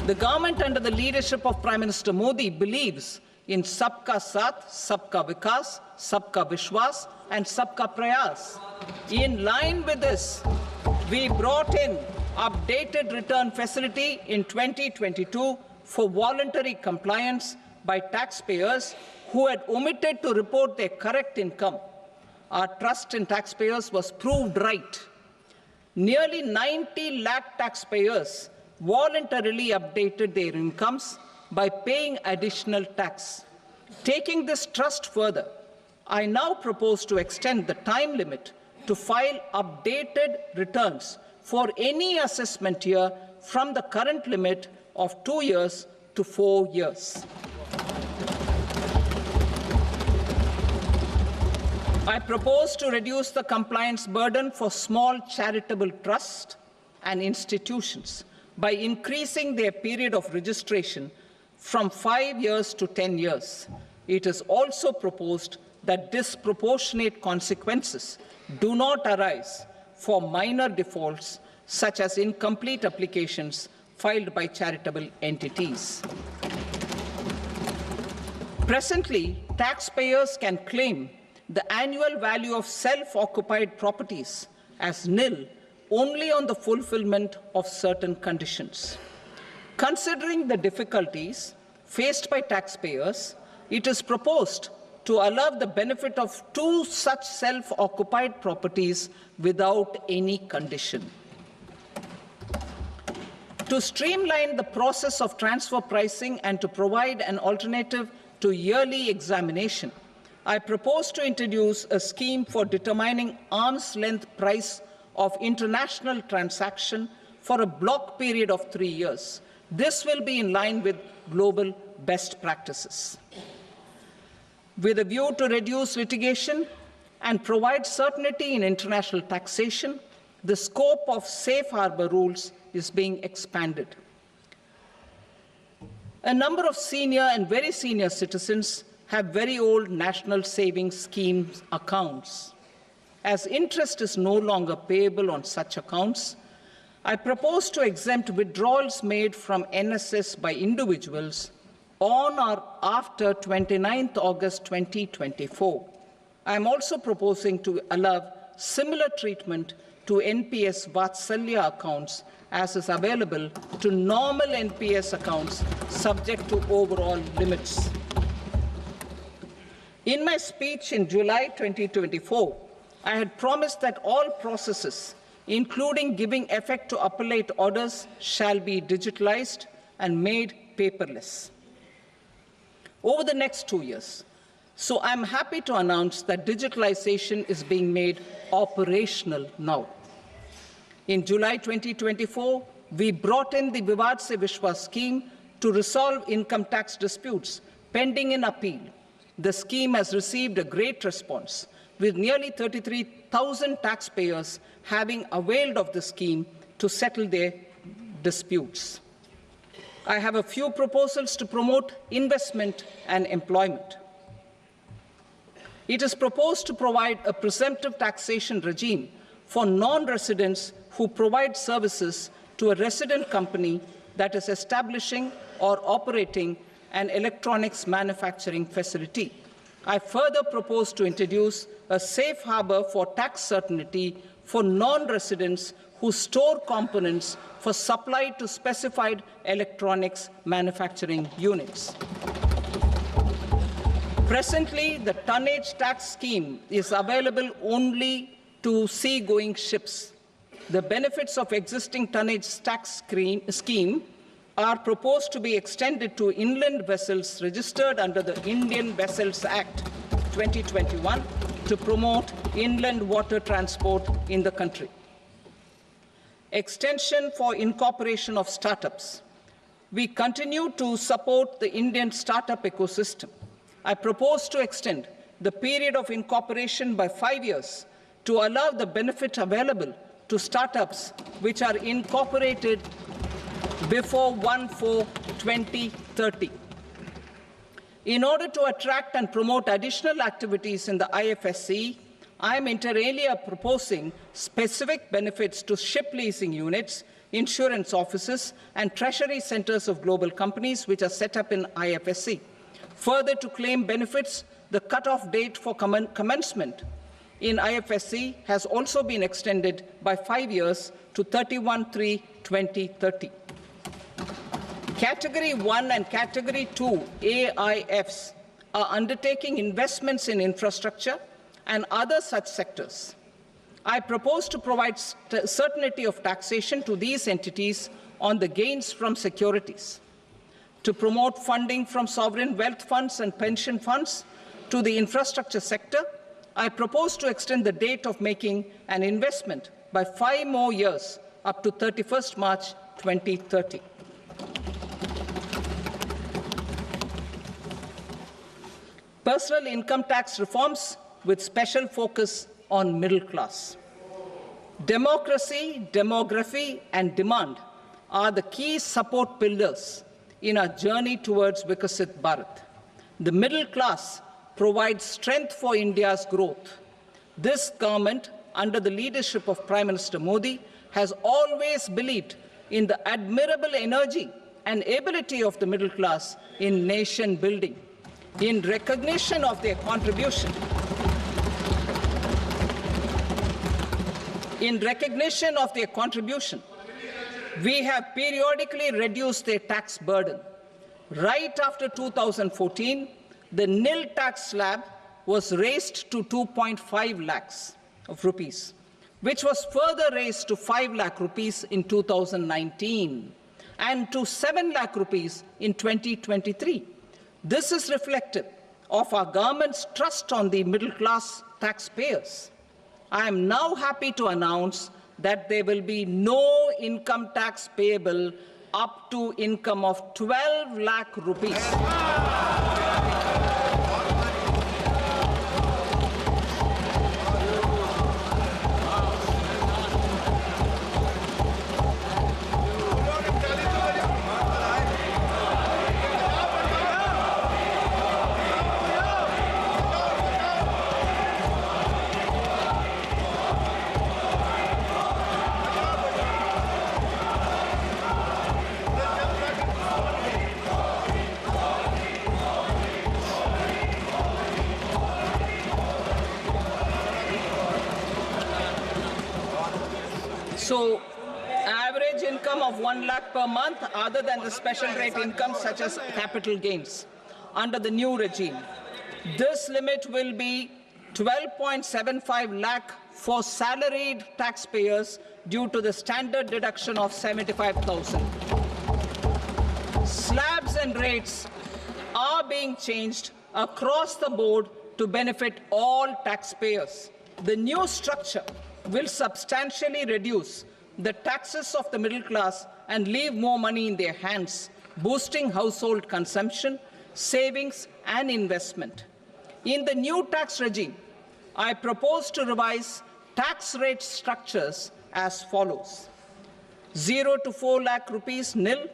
The government under the leadership of Prime Minister Modi believes in Sabka Saath, Sabka Vikas, Sabka Vishwas and Sabka Prayas. In line with this, we brought in updated return facility in 2022 for voluntary compliance by taxpayers who had omitted to report their correct income. Our trust in taxpayers was proved right. Nearly 90 lakh taxpayers voluntarily updated their incomes by paying additional tax. Taking this trust further, I now propose to extend the time limit to file updated returns for any assessment year from the current limit of 2 years to 4 years. I propose to reduce the compliance burden for small charitable trusts and institutions by increasing their period of registration from 5 years to 10 years. It is also proposed that disproportionate consequences do not arise for minor defaults such as incomplete applications filed by charitable entities. Presently, taxpayers can claim the annual value of self-occupied properties as nil only on the fulfillment of certain conditions. Considering the difficulties faced by taxpayers, it is proposed to allow the benefit of 2 such self-occupied properties without any condition. To streamline the process of transfer pricing and to provide an alternative to yearly examination, I propose to introduce a scheme for determining arm's length price of international transaction for a block period of 3 years. This will be in line with global best practices. With a view to reduce litigation and provide certainty in international taxation, the scope of safe harbor rules is being expanded. A number of senior and very senior citizens have very old national savings schemes accounts. As interest is no longer payable on such accounts, I propose to exempt withdrawals made from NSS by individuals on or after 29th August 2024. I am also proposing to allow similar treatment to NPS Vatsalya accounts as is available to normal NPS accounts subject to overall limits. In my speech in July 2024, I had promised that all processes, including giving effect to appellate orders, shall be digitalized and made paperless over the next 2 years. So I'm happy to announce that digitalization is being made operational now. In July 2024, we brought in the Vivad Se Vishwas scheme to resolve income tax disputes pending in appeal. The scheme has received a great response, with nearly 33,000 taxpayers having availed of the scheme to settle their disputes. I have a few proposals to promote investment and employment. It is proposed to provide a presumptive taxation regime for non-residents who provide services to a resident company that is establishing or operating an electronics manufacturing facility. I further propose to introduce a safe harbor for tax certainty for non-residents who store components for supply to specified electronics manufacturing units. Presently, the tonnage tax scheme is available only to sea-going ships. The benefits of existing tonnage tax scheme are proposed to be extended to inland vessels registered under the Indian Vessels Act 2021 to promote inland water transport in the country. Extension for incorporation of startups. We continue to support the Indian startup ecosystem. I propose to extend the period of incorporation by 5 years to allow the benefit available to startups which are incorporated before 1/4/2030. In order to attract and promote additional activities in the IFSC, I am inter alia proposing specific benefits to ship leasing units, insurance offices, and treasury centers of global companies which are set up in IFSC. Further, to claim benefits, the cut-off date for commencement in IFSC has also been extended by 5 years to 31/3/2030. Category 1 and Category 2 AIFs are undertaking investments in infrastructure and other such sectors. I propose to provide certainty of taxation to these entities on the gains from securities, to promote funding from sovereign wealth funds and pension funds to the infrastructure sector. I propose to extend the date of making an investment by 5 more years up to 31st March 2030. Personal income tax reforms with special focus on middle class. Democracy, demography, and demand are the key support pillars in our journey towards Vikasit Bharat. The middle class provides strength for India's growth. This government, under the leadership of Prime Minister Modi, has always believed in the admirable energy and ability of the middle class in nation building. In recognition of their contribution, we have periodically reduced their tax burden. Right after 2014, the nil tax slab was raised to 2.5 lakhs of rupees, which was further raised to 5 lakh rupees in 2019 and to 7 lakh rupees in 2023. This is reflective of our government's trust on the middle class taxpayers. I am now happy to announce that there will be no income tax payable up to income of 12 lakh rupees. So, average income of 1 lakh per month, other than the special rate income such as capital gains, under the new regime. This limit will be 12.75 lakh for salaried taxpayers due to the standard deduction of 75,000. Slabs and rates are being changed across the board to benefit all taxpayers. The new structure will substantially reduce the taxes of the middle class and leave more money in their hands, boosting household consumption, savings, and investment. In the new tax regime, I propose to revise tax rate structures as follows: 0 to 4 lakh rupees nil,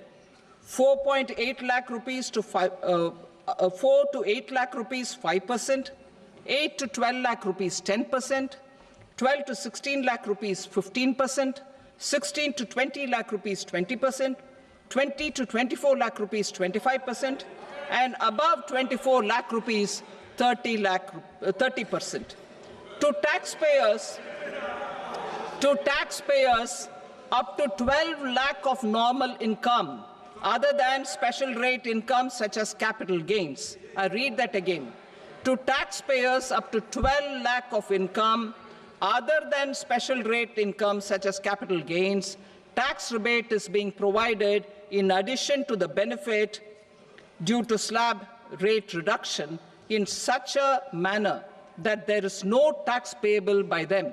4.8 lakh rupees to 4 to 8 lakh rupees 5%, 8 to 12 lakh rupees 10%, 12 to 16 lakh rupees 15%, 16 to 20 lakh rupees 20%, 20 to 24 lakh rupees 25%, and above 24 lakh rupees 30%. To taxpayers up to 12 lakh of normal income, other than special rate income such as capital gains. I read that again. To taxpayers up to 12 lakh of income, other than special rate income such as capital gains, tax rebate is being provided in addition to the benefit due to slab rate reduction in such a manner that there is no tax payable by them.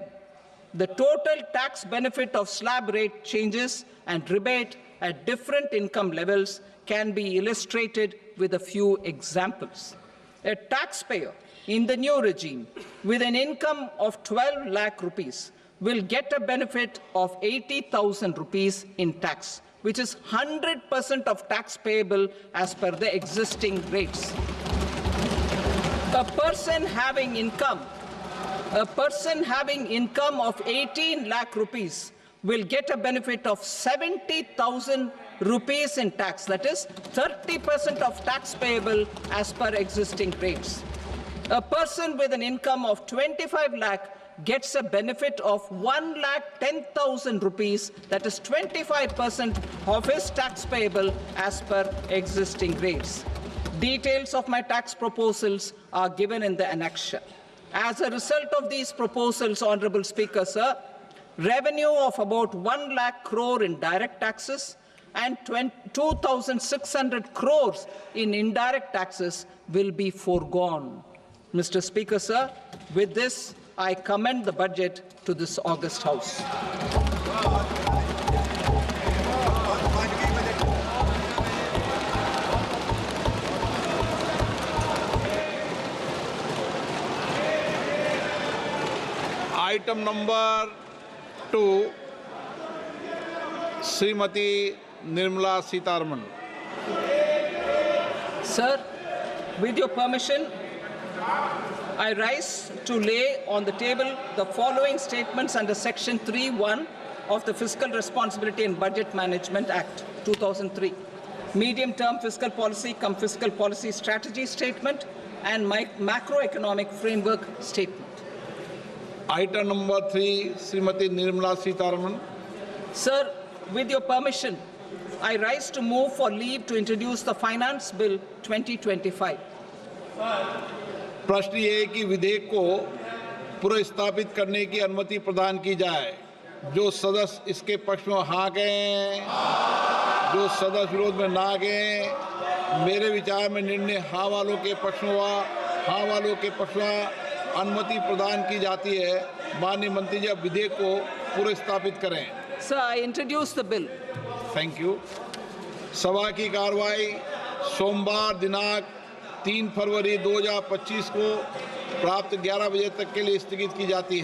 The total tax benefit of slab rate changes and rebate at different income levels can be illustrated with a few examples. A taxpayer in the new regime with an income of 12 lakh rupees will get a benefit of 80,000 rupees in tax, which is 100% of tax payable as per the existing rates. A person having income A person having income of 18 lakh rupees will get a benefit of 70,000 rupees in tax. That is 30% of tax payable as per existing rates. A person with an income of 25 lakh gets a benefit of 1,10,000 rupees, that is 25% of his tax payable as per existing rates. Details of my tax proposals are given in the annexure. As a result of these proposals, Honorable Speaker, sir, revenue of about 1 lakh crore in direct taxes and 2,600 crores in indirect taxes will be foregone. Mr. Speaker, sir, with this, I commend the budget to this august House. Item number 2, Srimati Nirmala Sitharaman. Sir, with your permission, I rise to lay on the table the following statements under Section 3(1) of the Fiscal Responsibility and Budget Management Act, 2003. Medium-term fiscal policy cum fiscal policy strategy statement and macroeconomic framework statement. Item number 3, Srimati Nirmala Sitharaman. Sir, with your permission, I rise to move for leave to introduce the Finance Bill 2025. प्रश्न ये है कि विधेयक को पुनर्स्थापित करने की अनुमति प्रदान की जाए। जो सदस्य इसके पक्ष में हाँ कहें, जो सदस्य विरोध में ना कहें। मेरे विचार में निर्णय हाँ वालों के पक्ष में हुआ, हाँ वालों के पक्ष में अनुमति प्रदान की जाती है। माननीय मंत्री जी, अब विधेयक को पुनर्स्थापित करें। Sir, I introduce the bill. Thank you. सभा की कार्रवाई सोमवार दिनांक 3 फरवरी 2025 को प्राप्त 11 बजे तक के लिए स्थगित की जाती है।